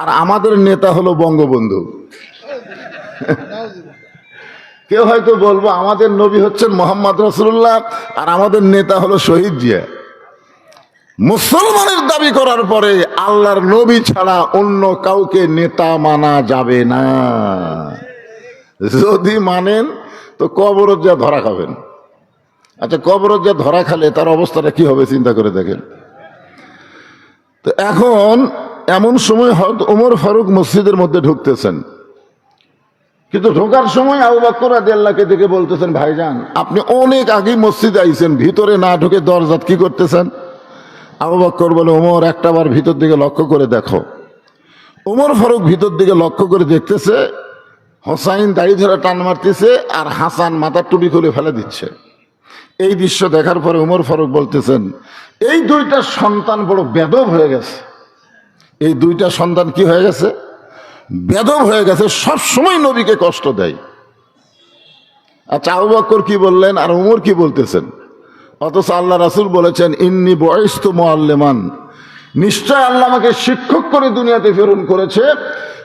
আর আমাদের নেতা হলো বঙ্গবন্ধু। কেউ হয়তো বলবো আমাদের নবী হচ্ছেন মোহাম্মদ রাসূলুল্লাহ আর আমাদের নেতা হলো শহীদ জিয়া। মুসলমানের দাবি করার পরে আল্লাহর নবী ছাড়া অন্য কাউকে নেতা মানা যাবে না। যদি মানেন তো কবরত যা ধরা খাবেন। আচ্ছা, কবরত যা ধরা খালে তার অবস্থাটা কি হবে চিন্তা করে দেখেন। তো এখন এমন সময় হয়তো ওমর ফারুক মসজিদের মধ্যে ঢুকতেছেন, কিন্তু ঢোকার সময় আবু বকর রাদিয়াল্লাহু দেখে বলতেছেন, ভাইজান আপনি অনেক আগেই মসজিদে আইছেন, ভিতরে না ঢুকে দরজাত কি করতেছেন? আবু বকর বলে, ওমর একটাবার ভিতর দিকে লক্ষ্য করে দেখো। ওমর ফারুক ভিতর দিকে লক্ষ্য করে দেখতেছে, হোসাইন দাড়ি ধরে টান মারতেছে আর হাসান মাথার টুপি খুলে ফেলে দিচ্ছে। এই দৃশ্য দেখার পরে ওমর ফারুক বলতেছেন, এই দুইটা সন্তান বড় বেদব হয়ে গেছে। এই দুইটা সন্তান কি হয়ে গেছে? বেদব হয়ে গেছে, সব সময় নবীকে কষ্ট দেয়। আচ্ছা, আবু বকর কি বললেন আর ওমর কি বলতেছেন? অথচ আল্লাহ রাসূল বলেছেন, ইন্নী বুইসতু মুআল্লিমান, নিশ্চয় আল্লাহ আমাকে শিক্ষক করে দুনিয়াতে প্রেরণ করেছে,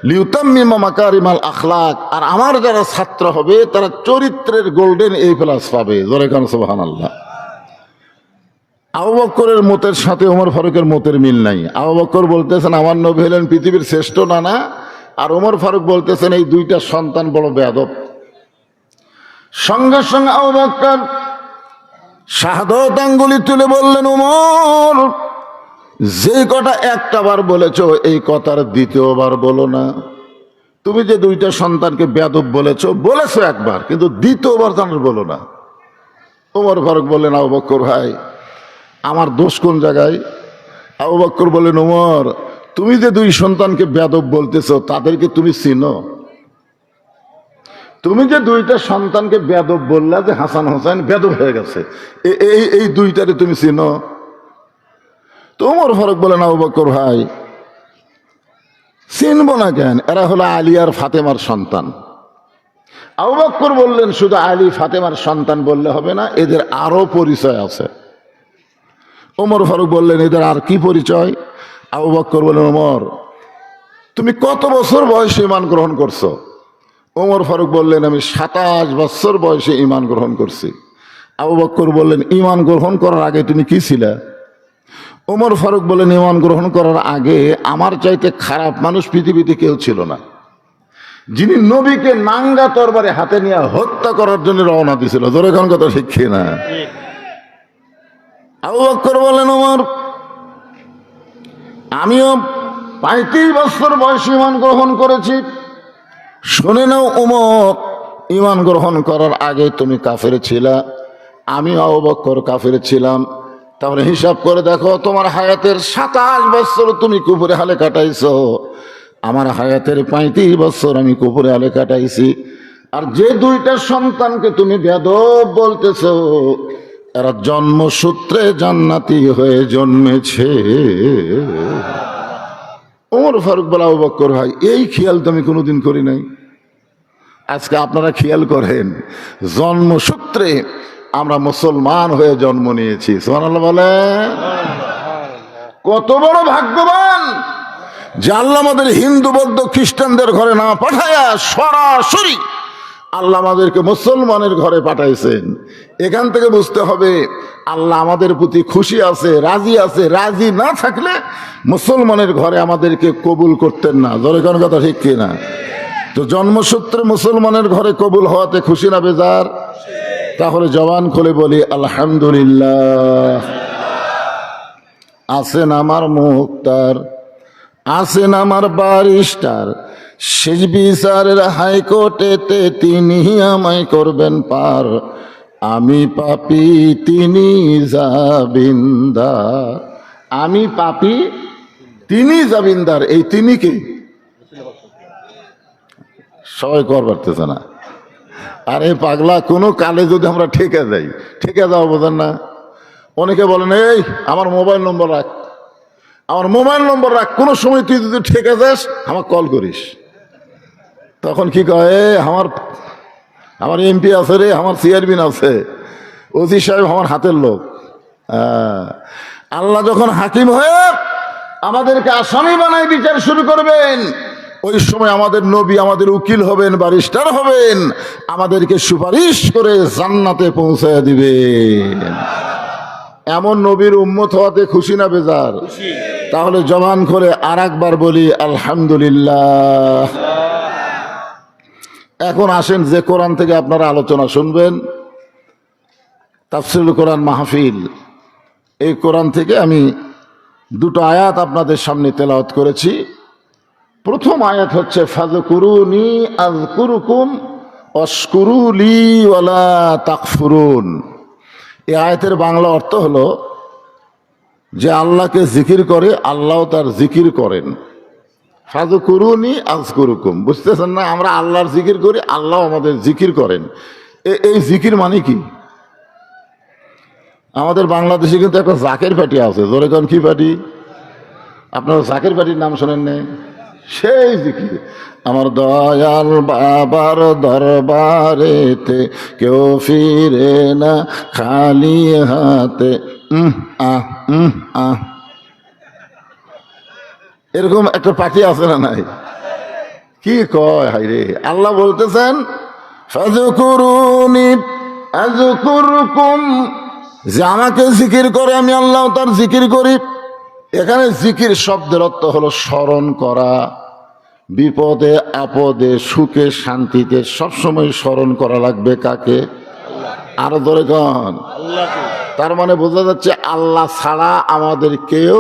লিউতাম্মিমা মাকারিমাল আখলাক, আর আমার যারা ছাত্র হবে তারা চরিত্রের গোল্ডেন এ প্লাস পাবে। জোরে কান সুবহানাল্লাহ। আবু বকরের মতের সাথে ওমর ফারুকের মতের মিল নাই। আবু বকর বলতেছেন আমার নবী হলেন পৃথিবীর শ্রেষ্ঠ নানা, আর ওমর ফারুক বলতেছেন এই দুইটা সন্তান বড় বেয়াদব। সঙ্গে সঙ্গে আবু বকর শাহাদাত আঙ্গুলি তুলে বললেন, ওমর যে কথা একটা বার বলেছ এই কথার দ্বিতীয়বার বলো না। তুমি যে দুইটা সন্তানকে বেয়াদব বলেছো একবার, কিন্তু দ্বিতীয়বার তাদের বলো না। ওমর ফারুক বললেন, আবু বকর ভাই আমার দোষ কোন জায়গায়? আবু বকর বললেন, ওমর তুমি যে দুই সন্তানকে বেয়াদব বলতেছো তাদেরকে তুমি চিনো? তুমি যে দুইটা সন্তানকে বেয়াদব বললা যে হাসান হোসেন বেয়াদব হয়ে গেছে, এই দুইটারে তুমি চিনো? তো ওমর ফারুক বলেন, আবু বকর ভাই চিনবো না কেন, এরা হলো আলী আর ফাতেমার সন্তান। আবু বকর বললেন, শুধু আলী ফাতেমার সন্তান বললে হবে না, এদের আরো পরিচয় আছে। ওমর ফারুক বললেন, এদের আর কি পরিচয়? আবু বকর বললেন, ওমর তুমি কত বছর বয়সে ঈমান গ্রহণ করছো? ওমর ফারুক বললেন, আমি 27 বছর বয়সে ঈমান গ্রহণ করছি। আবু বকর বললেন, ঈমান গ্রহণ করার আগে তুমি কি ছিলে? ওমর ফারুক বললেন, ঈমান গ্রহণ করার আগে আমার চাইতে খারাপ মানুষ পৃথিবীতে কেউ ছিল না, যিনি নবীকে নাঙ্গা তরবারে হাতে নিয়ে হত্যা করার জন্য রওনা দিয়েছিল। জোরে কোন কথা ঠিক না? আবু বকর বললেন, ওমর আমিও 35 বছর বয়সে ঈমান গ্রহণ করেছি। শুনে নাও ওমর, ঈমান গ্রহণ করার আগে তুমি কাফের ছিলা, আমি আবু বকর কাফের ছিলাম। তাহলে হিসাব করে দেখো, তোমার হায়াতের 27 বছর তুমি কুফরে হালে কাটাইছো, আমার হায়াতের 35 বছর আমি কুফরে হালে কাটাইছি। আর যে দুইটা সন্তানকে তুমি বেয়াদব বলতেছো এরা জন্মসূত্রে জান্নাতি হয়ে জন্মেছে। ওমর ফারুক বলে, আবু বকর ভাই এই খেয়াল তো আমি কোনোদিন করি নাই, আজকে আপনারা খেয়াল করেন, জন্মসূত্রে আমরা মুসলমান হয়ে জন্ম নিয়েছি। সুবহানাল্লাহ বলে, কত বড় ভাগ্যবান যে আল্লাহ আমাদের হিন্দু বৌদ্ধ খ্রিস্টানদের ঘরে না পাঠায়া সরাসরি আল্লাহ আমাদেরকে মুসলমানের ঘরে পাঠাইছেন। এখান থেকে বুঝতে হবে আল্লাহ আমাদের প্রতি খুশি আছে, রাজি আছে। রাজি না থাকলে মুসলমানের ঘরে আমাদেরকে কবুল করতেন না। জোরে কোন কথা ঠিক কিনা? তো জন্মসূত্রে মুসলমানের ঘরে কবুল হওয়াতে খুশি না বেজার? তাহলে জবান খুলে বলি আলহামদুলিল্লাহ। আছেন আমার মুক্তার, আছেন আমার বারিস্টার, শেষ বিচারের হাইকোর্টেতে তিনি আমায় করবেন পার। আমি পাপী তিনি জামিনদার, আমি পাপী তিনি জামিনদার। এই তিনি কি সবাই কর পারতেছে না। আরে পাগলা, কোনো কালে যদি আমরা ঠেকে যাই, ঠেকে যাও বোঝেন না? অনেকে বলেন, এই আমার মোবাইল নম্বর রাখ, আমার মোবাইল নম্বর রাখ, কোনো সময় তুই যদি ঠেকে যাস আমার কল করিস। তখন কি কয়, আমার এমপি আছে রে, আমার চেয়ারম্যান আছে, ওসি সাহেব আমার হাতের লোক। আল্লাহ যখন হাকিম হয়ে আমাদেরকে আসামি বানায় বিচার শুরু করবেন। ওই সময় আমাদের নবী আমাদের উকিল হবেন, ব্যারিস্টার হবেন, আমাদেরকে সুপারিশ করে জান্নাতে পৌঁছায় দিবেন। এমন নবীর উম্মত হওয়াতে খুশি না বেজার? তাহলে জবান করে আর একবার বলি আলহামদুলিল্লাহ। এখন আসেন যে কোরআন থেকে আপনারা আলোচনা শুনবেন, তাফসীরুল কোরআন মাহফিল, এই কোরআন থেকে আমি দুটো আয়াত আপনাদের সামনে তেলাওয়াত করেছি। প্রথম আয়াত হচ্ছে ফাযকুরুনি আযকুরুকুম ওয়াশকুরু লি ওয়ালা তাকফুরুন। এই আয়াতের বাংলা অর্থ হলো যে আল্লাহকে জিকির করে আল্লাহ তার জিকির করেন। ফাযকুরুনি আযকুরুকুম, বুঝতেছেন না? আমরা আল্লাহর জিকির করি, আল্লাহ আমাদের জিকির করেন। এই জিকির মানে কি? আমাদের বাংলাদেশে কিন্তু একটা জাকের পার্টি আছে, জোরে কোন কি পার্টি? আপনারা জাকের পার্টির নাম শোনেন না? সেই জিকির, আমার দয়াল বাবার দরবারেতে কেউ ফিরে না খালি হাতে, এরকম একটা পার্টি আছে না নাই? কি কয় হাইরে, আল্লাহ বলতেছেন ফাযকুরুনি আযকুরকুম, যে আমাকে জিকির করে আমি আল্লাহ তার জিকির করি। এখানে জিকির শব্দের অর্থ হলো স্মরণ করা, বিপদে আপদে সুখে শান্তিতে সবসময় স্মরণ করা লাগবে কাকে? আরো ধরে কন। তার মানে বোঝা যাচ্ছে আল্লাহ ছাড়া আমাদের কেউ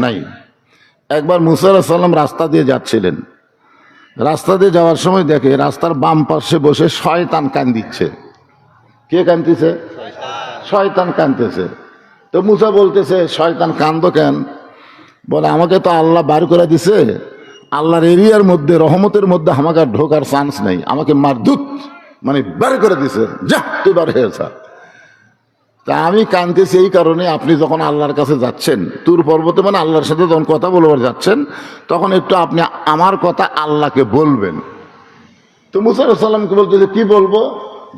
নাই। একবার মুসা আলাইহিস সালাম রাস্তা দিয়ে যাচ্ছিলেন, রাস্তা দিয়ে যাওয়ার সময় দেখে রাস্তার বাম পাশে বসে শয়তান কান্দিচ্ছে। কে কান্দিছে? শয়তান কাঁদতেছে। তো মুসা বলতেছে, শয়তান কান্দো কেন? বলে আমাকে তো আল্লাহ বার করে দিছে, আল্লাহর এরিয়ার মধ্যে রহমতের মধ্যে আমাকে আর ঢোকার চান্স নেই, আমাকে মারদুত মানে বার করে দিছে, যা তুই বার হয়েছা। তা আমি কাঁদতেছি এই কারণে, আপনি যখন আল্লাহর কাছে যাচ্ছেন তুর পর্বতে, মানে আল্লাহর সাথে যখন কথা বলবার যাচ্ছেন, তখন একটু আপনি আমার কথা আল্লাহকে বলবেন। তো মুসা আলাইহিস সালামকে বলতেছে কি বলবো?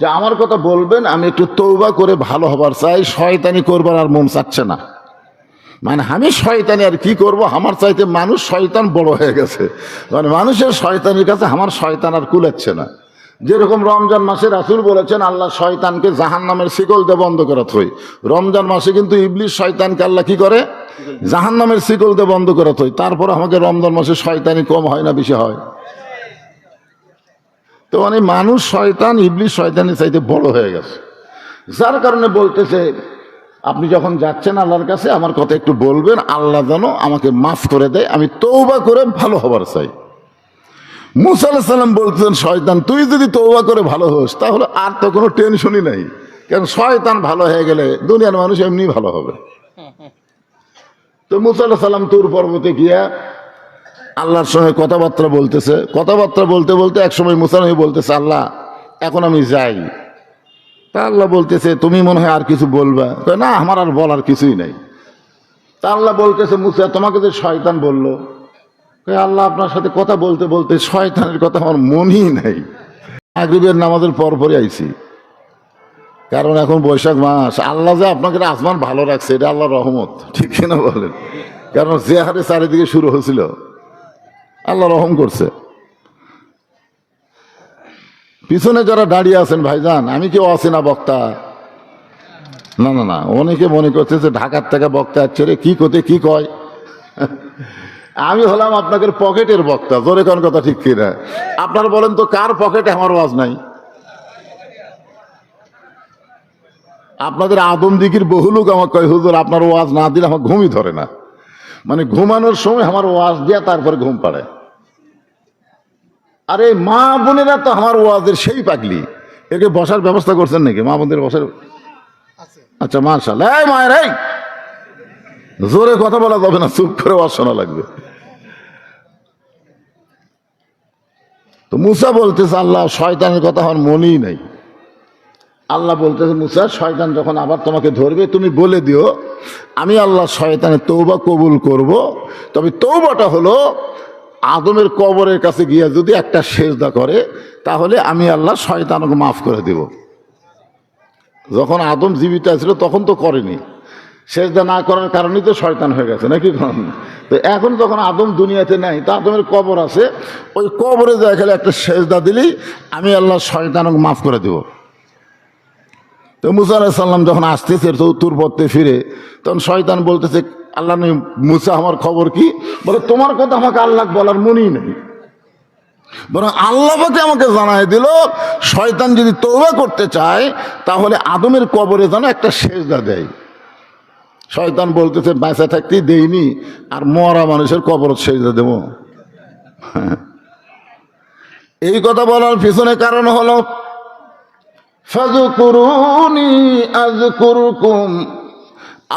যে আমার কথা বলবেন, আমি একটু তওবা করে ভালো হবার চাই, শয়তানি করবার আর মন চাচ্ছে না। মানে আমি শয়তানি আর কি করব, আমার চাইতে মানুষ শয়তান বড় হয়ে গেছে, মানে মানুষের শয়তানির কাছে আমার শয়তান আর কুলাচ্ছে না। যেরকম রমজান মাসে রাসূল বলেছেন আল্লাহ শয়তানকে জাহান্নামের শিকল দিয়ে বন্ধ করে থই, রমজান মাসে কিন্তু ইবলিস শয়তানকে আল্লাহ কি করে? জাহান্নামের শিকল দিয়ে বন্ধ করে থই। তারপর আমাকে রমজান মাসে শয়তানি কম হয় না বেশি হয়? তো মানে মানুষ শয়তান, ইবলিস শয়তানের চাইতে বড় হয়ে গেছে। যার কারণে বলতেছে আপনি যখন যাচ্ছেন আল্লাহর কাছে আমার কথা একটু বলবেন, আল্লাহ যেন আমাকে মাফ করে দেয়, আমি তওবা করে ভালো হবার চাই। মুসা আলাইহিস সালাম বলতেছেন শয়তান তুই যদি তওবা করে ভালো হোস তাহলে আর তো কোনো টেনশনই নাই, কারণ শয়তান ভালো হয়ে গেলে দুনিয়ার মানুষ এমনি ভালো হবে। তো মুসা আলাইহিস সালাম তুর পর্বতে গিয়া আল্লাহর সঙ্গে কথাবার্তা বলতেছে। কথাবার্তা বলতে বলতে একসময় মুসা নবী বলতেছে আল্লাহ এখন আমি যাই। তা আল্লাহ বলতেছে তুমি মনে হয় আর কিছু বলবা? না, আমার আর বলার কিছুই নাই। তা আল্লাহ বলতেছে মুসা তোমাকে যে শয়তান বললো, আল্লাহ আপনার সাথে কথা বলতে বলতে শয়তানের কথা আমার মনই নাই। মাগরিবের নামাজের পরপরই আইছি, কারণ এখন বৈশাখ মাস। আল্লাহ যে আপনাকে আসমান ভালো রাখছে এটা আল্লাহর রহমত, ঠিক কিনা বলেন? কারণ যে হারে চারিদিকে শুরু হয়েছিল আল্লাহ রহম করছে। পিছনে যারা দাঁড়িয়ে আছেন ভাইজান, আমি কেউ অচেনা বক্তা না, না না, অনেকে মনে করছে যে ঢাকার থেকে বক্তা আসছে রে, কি কোতে কি কয়। আমি হলাম আপনাদের পকেটের বক্তা, জোরে কোন কথা ঠিক কিনা? আপনারা বলেন তো কার পকেটে আমার ওয়াজ নাই? আপনাদের আদমদিগির বহু লোক আমাকে কয় হুজুর আপনার ওয়াজ না দিলে আমার ঘুমই ধরে না, মানে ঘুমানোর সময় আমার ওয়াজ দিয়া তারপরে ঘুম পাড়ে। আরে মা বোনেরা তো আমার ওয়াজের সেই পাগলি, একে বসার ব্যবস্থা করছেন নাকি? মা বোনদের বসার? আচ্ছা মাশাআল্লাহ। এই মায়ের এই জোরে কথা বলা যাবে না, চুপ করে ওয়াজ শোনা লাগবে। তো মুসা বলতেছে আল্লাহ শয়তানের কথা আমার মনেই নাই। আল্লাহ বলতেছে মুসা শয়তান যখন আবার তোমাকে ধরবে তুমি বলে দিও আমি আল্লাহ শয়তানের তওবা কবুল করব, তবে তওবাটা হলো আদমের কবরের কাছে গিয়ে যদি একটা সেজদা করে তাহলে আমি আল্লাহ শয়তানকে মাফ করে দেব। যখন আদম জীবিত ছিল তখন তো করেনি, সেজদা না করার কারণেই তো শয়তান হয়ে গেছে নাকি? তো এখন যখন আদম দুনিয়াতে নাই, তো আদমের কবর আছে, ওই কবরে যায় খালি একটা সেজদা দিলেই আমি আল্লাহ শয়তানকে মাফ করে দেব। তো মুসা আলাইহিস সালাম যখন আসতেছে তুর পথে ফিরে, তখন শয়তান বলতেছে, আল্লাহ নবী মুসা আমার খবর কি? বলে তোমার কথা আমাকে আল্লাহ বলার মনেই নেই, বরং আল্লাহ পাকে আমাকে জানায় দিল শয়তান যদি তওবা করতে চায় তাহলে আদমের কবরে যেন একটা সেজদা দেয়। শয়তান বলতেছে বাঁচা থাকতেই দেইনি, আর মরা মানুষের কবর সেজদা দেব? এই কথা বলার পিছনে কারণ হলো ফাযকুরুনি আযকুরকুম,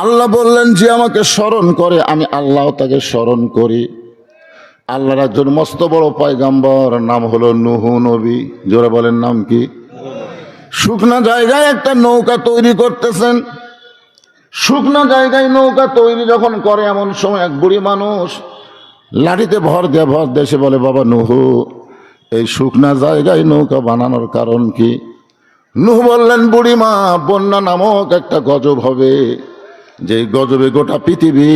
আল্লাহ বললেন যে আমাকে স্মরণ করে আমি আল্লাহ তাকে স্মরণ করি। আল্লাহর একজন মস্ত বড় পয়গাম্বর, নাম হলো নূহ নবী। জোরে বলেন নাম কি? শুকনা জায়গায় একটা নৌকা তৈরি করতেছেন। শুকনা জায়গায় নৌকা তৈরি যখন করে, এমন সময় এক বুড়ি মানুষ লাঠিতে ভর দেশে বলে, বাবা নূহ, এই শুকনা জায়গায় নৌকা বানানোর কারণ কি? নূহ বললেন, বুড়িমা, বন্যা নামক একটা গজব হবে, যে গজবে গোটা পৃথিবী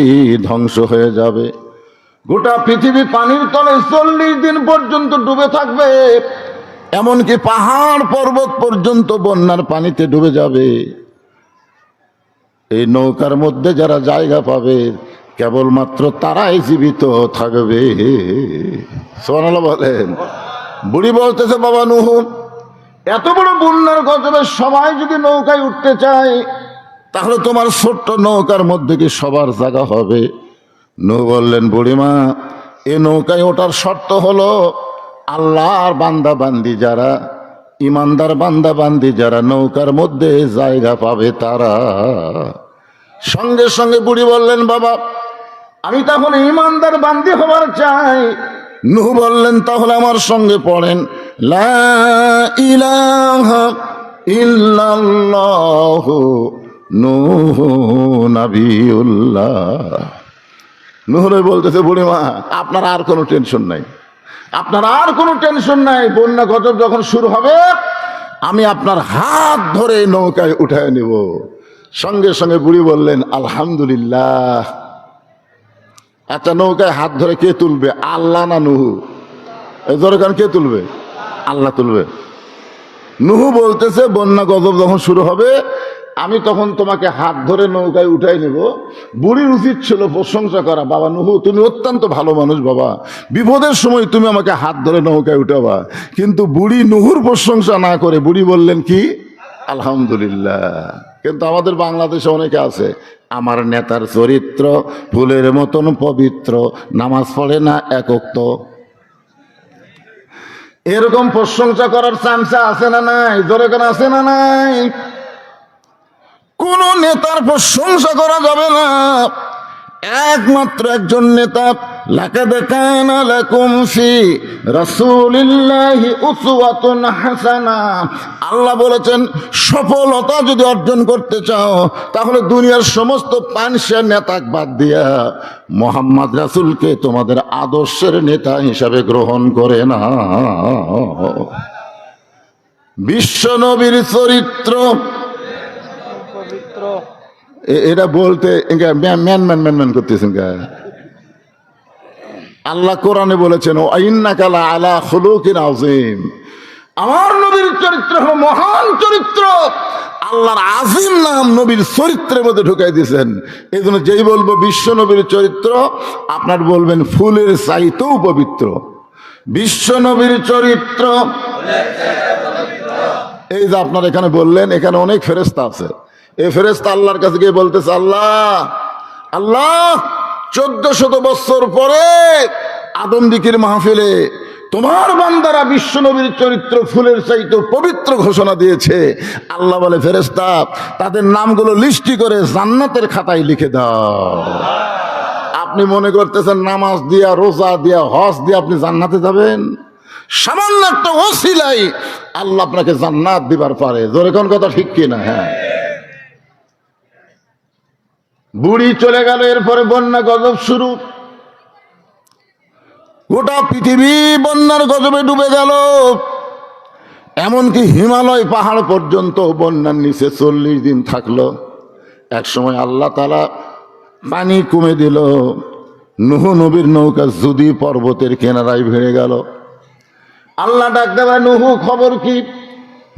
ধ্বংস হয়ে যাবে। গোটা পৃথিবী পানির তলে 40 দিন পর্যন্ত ডুবে থাকবে, এমনকি পাহাড় পর্বত পর্যন্ত বন্যার পানিতে ডুবে যাবে। এই নৌকার মধ্যে যারা জায়গা পাবে কেবলমাত্র তারাই জীবিত থাকবে। সুবহানাল্লাহ বলেন। বুড়ি বলতেছে, বাবা নূহ, এত বড় বন্যার গজবে সবাই যদি নৌকায় উঠতে চায় তাহলে তোমার ছোট্ট নৌকার মধ্যে কি সবার জায়গা হবে? নূহ বললেন, বুড়িমা, এ নৌকায় ওঠার শর্ত হলো আল্লাহর বান্দা বান্দি যারা, ইমানদার বান্দা বান্দি যারা নৌকার মধ্যে জায়গা পাবে তারা। সঙ্গে সঙ্গে বুড়ি বললেন, বাবা, আমি তাহলে ইমানদার বান্দি হবার চাই। নূহ বললেন, তাহলে আমার সঙ্গে পড়েন, লা ইলাহা ইল্লাল্লাহু নূহ নবিয়ুল্লাহ। নূহ নবী বলতেছে, বুড়িমা, আপনার আর কোনো টেনশন নাই, আপনার আর কোনো টেনশন নাই। বন্যা গজব যখন শুরু হবে আমি আপনার হাত ধরে নৌকায় উঠায় নেব। সঙ্গে সঙ্গে বুড়ি বললেন, আলহামদুলিল্লাহ। আচ্ছা, নৌকায় হাত ধরে কে তুলবে, আল্লাহ না নূহ? এই দরকার কে তুলবে? আল্লাহ তুলবে। নূহ বলতেছে, বন্যা গজব যখন শুরু হবে আমি তখন তোমাকে হাত ধরে নৌকায় উঠাই নেব। বুড়ির উচিত ছিল প্রশংসা করা, বাবা নূহ, তুমি অত্যন্ত ভালো মানুষ বাবা, বিপদের সময় তুমি আমাকে হাত ধরে নৌকায় উঠাবা। কিন্তু বুড়ি নূহুর প্রশংসা না করে বুড়ি বললেন কি, আলহামদুলিল্লাহ। কিন্তু আমাদের বাংলাদেশে অনেকে আছে, আমার নেতার চরিত্র ফুলের মতন পবিত্র, নামাজ পড়ে না এক ওয়াক্ত। এরকম প্রশংসা করার চান্স আছে না নাই? জোরে কেন আছে না নাই? কোন নেতার প্রশংসা করা যাবে না, একমাত্র একজন নেতা। লাকাদ কানা লাকুম ফি রাসূলিল্লাহি উসওয়াতুন হাসানা। আল্লাহ বলেছেন, সফলতা যদি অর্জন করতে চাও তাহলে দুনিয়ার সমস্ত পানসা নেতা বাদ দিয়া মুহাম্মদ রাসূলকে তোমাদের আদর্শের নেতা হিসাবে গ্রহণ করে না। বিশ্ব নবীর চরিত্র এটা বলতে ম্যান ম্যান ম্যান ম্যান করতেছেন। আল্লাহ কোরআনে বলেছেন, ও ইন্নাকা লা আলা খুলুকিন আযীম, আমার নবীর চরিত্র হলো মহান চরিত্র। আল্লাহর আজিম নাম নবীর চরিত্রের মধ্যে ঢুকাই দিয়েছেন। এই জন্য যেই বলবো বিশ্ব নবীর চরিত্র, আপনার বলবেন ফুলের চাইতেও পবিত্র। বিশ্ব নবীর চরিত্র এই যে আপনার এখানে বললেন, এখানে অনেক ফেরেশতা আছে। এই ফেরেশতা আল্লাহর কাছে গিয়ে বলতেছে, আল্লাহ আল্লাহ, 1400 বছর পরে আদম দিকির মাহফিলে তোমার বান্দারা বিশ্ব নবীর চরিত্র ফুলের চাইতে পবিত্র ঘোষণা দিয়েছে। আল্লাহ বলে, ফেরেশতা, তাদের নামগুলো লিস্টি করে জান্নাতের খাতায় লিখে দাও। আপনি মনে করতেছেন নামাজ দিয়া, রোজা দিয়া, হজ দিয়া আপনি জান্নাতে যাবেন? সামান্য একটা ওসিলাই আল্লাহ আপনাকে জান্নাত দিবার পারে। জোরে কোন কথা ঠিক কিনা? হ্যাঁ। বুড়ি চলে গেল, এরপরে বন্যা গজব শুরু। গোটা পৃথিবী বন্যার গজবে ডুবে গেল, এমনকি হিমালয় পাহাড় পর্যন্ত বন্যার নিচে 40 দিন থাকলো। এক সময় আল্লাহ তাআলা পানি কমে দিল, নূহ নবীর নৌকা যদি পর্বতের কিনারায় ভিড়ে গেল। আল্লাহ ডাক দেবে, নূহ খবর কি?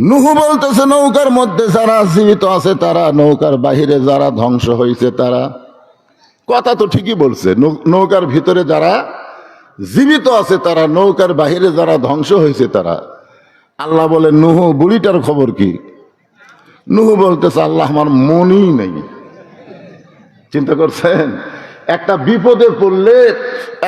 নূহ বলতেছে, নৌকার মধ্যে যারা জীবিত আছে তারা, নৌকার বাহিরে যারা ধ্বংস হয়েছে তারা। কথা তো ঠিকই বলছে, নৌকার ভিতরে যারা জীবিত আছে তারা, নৌকার বাহিরে যারা ধ্বংস হয়েছে তারা। আল্লাহ বলে, নূহ বুড়িটার খবর কি? নূহ বলতেছে, আল্লাহ আমার মনই নেই। চিন্তা করছেন, একটা বিপদে পড়লে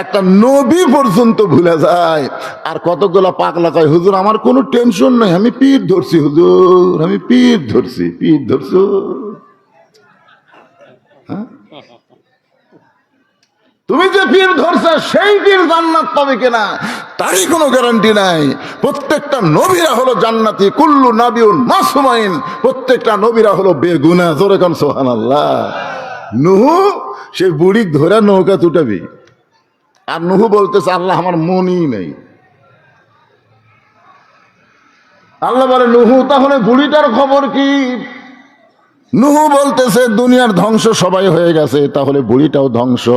একটা নবী পর্যন্ত ভুলে যায়, আর কতগুলা পাগলা কয়, হুজুর আমার কোনো টেনশন নাই, আমি পীর ধরছি হুজুর, আমি পীর ধরছি। পীর ধরছো? তুমি যে পীর ধরছো সেই পীর জান্নাত পাবে কিনা তারই কোনো গ্যারান্টি নাই। প্রত্যেকটা নবীরা হলো জান্নাতি, কুল্লু নাবিউন মাসুমাইন, প্রত্যেকটা নবীরা হলো বেগুনাহ। জোরে কোন সুবহানাল্লাহ। নূহ সেই বুড়ি ধরে নৌকা তুটাবি, আর নূহ বলতেছে, আল্লাহ আমার মনই নেই। আল্লাহ বলে, নূহ তাহলে বুড়িটার খবর কি? নূহ বলতেছে, দুনিয়ার ধ্বংস সবাই হয়ে গেছে, তাহলে বুড়িটাও ধ্বংস।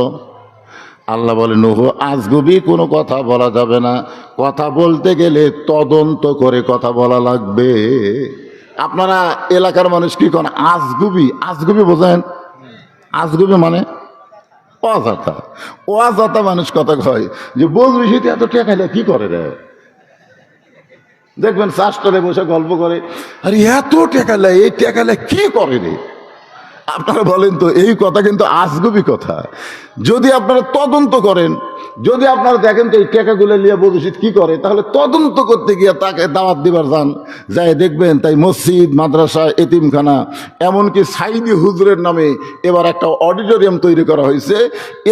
আল্লাহ বলে, নূহ আজগুবি কোনো কথা বলা যাবে না, কথা বলতে গেলে তদন্ত করে কথা বলা লাগবে। আপনারা এলাকার মানুষ কি কোন আজগুবি? আজগুবি বোঝেন? আজগুবি মানে অজাতা। অজাতা মানুষ কথা কয় যে বুঝবি সেটা এত টেকাইলে কি করে রে। দেখবেন চাষটারে বসে গল্প করে, আরে এত টেকাইলে, এই টেকাইলে কি করে রে। আপনারা বলেন তো, এই কথা কিন্তু আজগুবি কথা। যদি আপনারা তদন্ত করেন, যদি আপনারা দেখেন তো এই টাকাগুলো নিয়ে বলুসিদ কি করে, তাহলে তদন্ত করতে গিয়ে তাকে দাওয়াত দিবার যান, যাই দেখবেন তাই মসজিদ, মাদ্রাসা, এতিমখানা, এমনকি সাইদি হুজুরের নামে এবার একটা অডিটোরিয়াম তৈরি করা হয়েছে।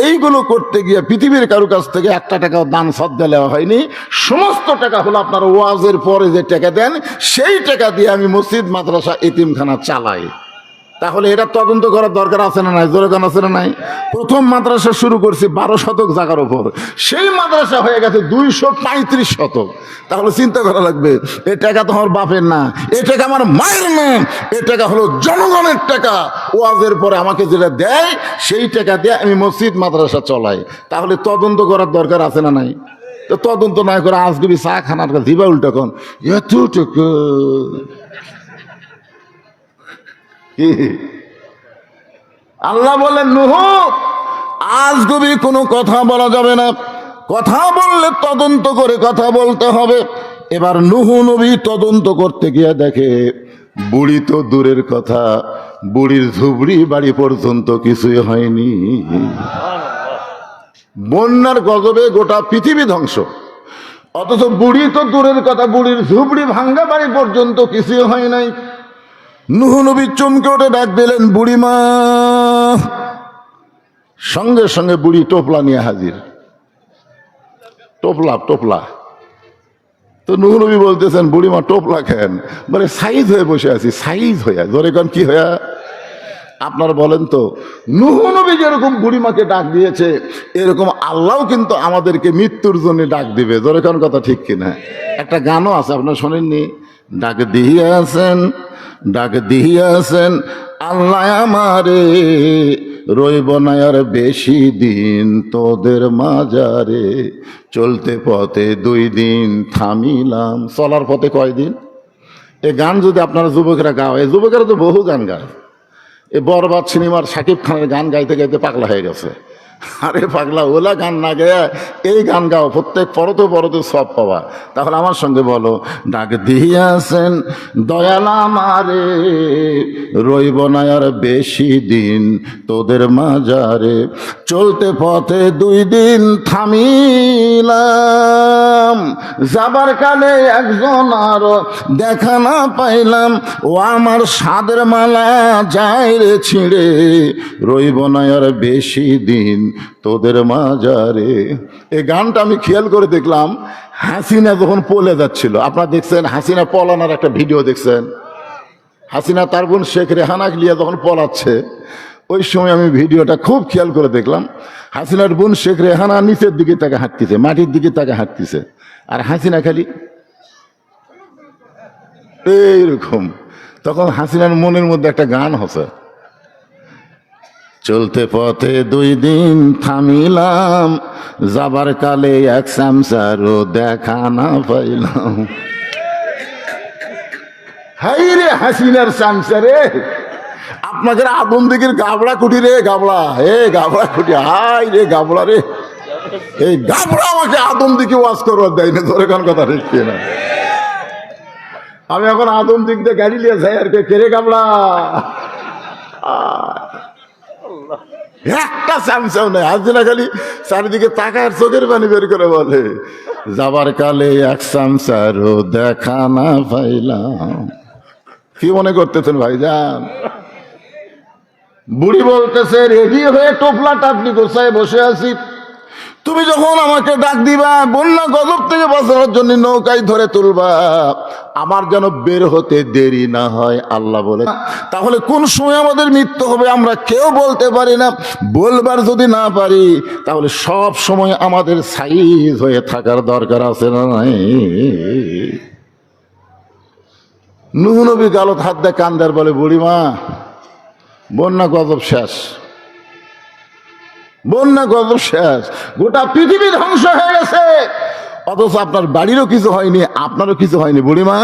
এইগুলো করতে গিয়ে পৃথিবীর কারো কাছ থেকে একটা টাকাও দান সদ্গা নেওয়া হয়নি। সমস্ত টাকা হলো আপনার ওয়াজের পরে যে টাকা দেন, সেই টাকা দিয়ে আমি মসজিদ, মাদ্রাসা, এতিমখানা চালাই। তাহলে এটা তদন্ত করার দরকার আছে না নাই? জোরগান আছে না নাই? প্রথম মাদ্রাসা শুরু করছি 12 শতক জায়গার উপর, সেই মাদ্রাসা হয়ে গেছে 235 শতক। তাহলে চিন্তা করা লাগবে, এই টাকা তো আমার বাপের না, এই টাকা আমার মায়ের না, এই টাকা হলো জনগণের টাকা। ওয়াজের পরে আমাকে যেটা দেয় সেই টাকা দিয়ে আমি মসজিদ, মাদ্রাসা চলাই। তাহলে তদন্ত করার দরকার আছে না নাই? তো তদন্ত না করে আজগুবি চা খানার দিবা উল্টা কোন এতটুকু। আল্লাহ বলেন, নূহ আজগুবি কোনো কথা বলা যাবে না, কথা বললে তদন্ত করে কথা বলতে হবে। এবার নূহ নবী তদন্ত করতে গিয়ে দেখে বুড়ি তো দূরের কথা, বুড়ির ঝুবড়ি বাড়ি পর্যন্ত কিছুই হয়নি। বন্যার গজবে গোটা পৃথিবী ধ্বংস, অথচ বুড়ি তো দূরের কথা, বুড়ির ঝুবড়ি ভাঙ্গা বাড়ি পর্যন্ত কিছুই হয় নাই। নূহ নবী চমকে ওঠে ডাক দিলেন, বুড়িমা। সঙ্গে সঙ্গে বুড়ি টোপলা নিয়ে হাজির। টোপলা টোপলা। তো নূহ নবী বলতেছেন, বুড়িমা টোপলা খেন? বলে সাইজ হয়ে বসে আছি। সাইজ হইয়া? জোরে কোন কি হইয়া? আপনারা বলেন তো, নূহ নবী যেরকম বুড়িমাকে ডাক দিয়েছে, এরকম আল্লাহ কিন্তু আমাদেরকে মৃত্যুর জন্য ডাক দিবে। জোরে কোন কথা ঠিক কিনা? একটা গানও আছে, আপনারা শোনেননি? ডাক দিয়েছেন, ডাক দিয়েছেন আল্লাহ আমারে, রইব না আর বেশি দিন তোদের মাজারে, চলতে পথে 2 দিন থামিলাম। চলার পথে কয়দিন? এ গান যদি আপনারা যুবকেরা গাও, এই যুবকেরা তো বহু গান গায়। এই বরবাদ সিনেমার শাকিব খানের গান গাইতে গাইতে পাগলা হয়ে গেছে। আরে পাগলা, ওলা গান না গেয়া এই গান গাও, প্রত্যেক পরতে পরতে সব পাওয়া। তাহলে আমার সঙ্গে বলো, ডাক দিয়াছেন দয়াল আমারে, রইব না আর বেশি দিন তোদের মাজারে, চলতে পথে 2 দিন থামিলাম, যাবার কালে একজন আর দেখা না পাইলাম, ও আমার সাদের মালা যায় রে ছিঁড়ে, রইব না আর বেশি দিন তোদের মাজারে। এই গানটা আমি খেয়াল করে দেখলাম, হাসিনা যখন পলে যাচ্ছিল। আপনারা দেখছেন হাসিনা পলানোর একটা ভিডিও দেখছেন? হাসিনা তার বোন শেখ রেহানা লিয়া যখন পলাচ্ছে, ওই সময় আমি ভিডিওটা খুব খেয়াল করে দেখলাম। হাসিনার বোন শেখ রেহানা নিচের দিকে তাকে হাঁটতেছে, মাটির দিকে তাকে হাঁটতেছে, আর হাসিনা খালি এইরকম। তখন হাসিনার মনের মধ্যে একটা গান হচ্ছে, চলতে পথে 2 দিন থামিলাম, যাবার কালে এক চামচারও দেখা না পাইলাম। হাই রে হাসিনার চামচা রে, আপনাদের আদম দিকের গাবড়া কুটি রে, গাবড়া হে গাবড়া কুটি, হাই রে গাবড়া রে, এই গাবড়া আমাকে আদম দিকে ওয়াজ করবার দেয় না, ধরে কোন কথা ঠিক না। আমি এখন আদম দিক দিয়ে গাড়ি নিয়ে যাই আর কেড়ে গাবড়া, একটা চামচাও নেই। হাসিনা খালি চারিদিকে তাকায়, চোখের পানি বের করে বলে, যাবার কালে এক চামচারও দেখা না পাইলাম। কি মনে করতেছেন ভাইজান? বুড়ি বলতেছে, রেডি হয়ে টোপলা টাপলি গোছায় বসে আছি, তুমি যখন আমাকে ডাক দিবা, বন্যা গজব থেকে বাঁচানোর জন্য নৌকায় ধরে তুলবা, আমার যেন বের হতে দেরি না হয় আল্লাহ বলে। তাহলে কোন সময় আমাদের মৃত্যু হবে আমরা কেউ বলতে পারি না। বলবার যদি না পারি, তাহলে সব সময় আমাদের সাইজ হয়ে থাকার দরকার আছে না নাই? নূহ নবী গালত হাত দেয় কান্দার, বলে বুড়িমা বন্যা গজব শেষ, বন্যা গজব শেষ, গোটা পৃথিবী ধ্বংস হয়ে গেছে, অথচ আপনার বাড়িরও কিছু হয়নি, আপনারও কিছু হয়নি। বুড়িমা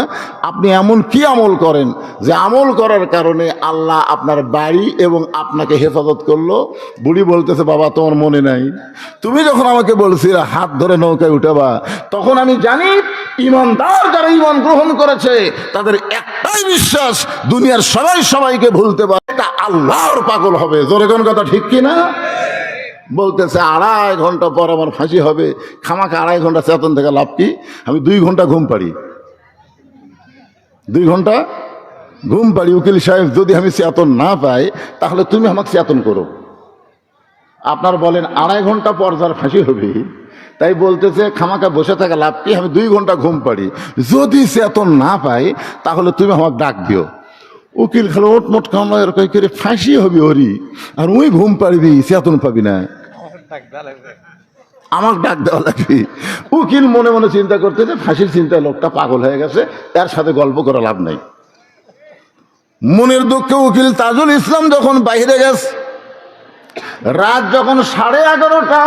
আপনি এমন কি আমল করেন যে আমল করার কারণে আল্লাহ আপনার বাড়ি এবং আপনাকে হেফাজত করলো? বুড়ি বলতেছে, বাবা তোমার মনে নাই, তুমি যখন আমাকে বলছিলে হাত ধরে নৌকায় উঠাবা, তখন আমি জানি ইমানদার যারা ইমান গ্রহণ করেছে তাদের একটাই বিশ্বাস, দুনিয়ার সবাই সবাইকে ভুলতে পারে, এটা আল্লাহর পাগল হবে। জোরে কোন কথা ঠিক কিনা? বলতেছে 2.5 ঘন্টা পর আমার ফাঁসি হবে, খামাখা 2.5 ঘন্টা চেতন থেকে লাভ কি? আমি 2 ঘন্টা ঘুম পাড়ি, 2 ঘন্টা ঘুম পাড়ি। উকিল সাহেব যদি আমি চেতন না পাই, তাহলে তুমি আমাকে চেতন করো। আপনার বলেন 2.5 ঘন্টা পর যার ফাঁসি হবে, তাই বলতেছে খামাখা বসে থাকা লাভ কি? আমি 2 ঘন্টা ঘুম পাড়ি, যদি চেতন না পাই তাহলে তুমি আমাকে ডাক দিও। উকিল খালো ওটমোট কামলা এরকম করে ফাঁসি হবি ওরি, আর ওই ঘুম পাড়বি, চেতন পাবি না, আমাকে ডাক দেওয়া লাগবে। উকিল মনে মনে চিন্তা করতেছে, ফাঁসির চিন্তায় লোকটা পাগল হয়ে গেছে, তার সাথে গল্প করে লাভ নাই। মনের দুঃখে উকিল তাজুল ইসলাম যখন বাইরে গেছে, রাত যখন 11:30টা,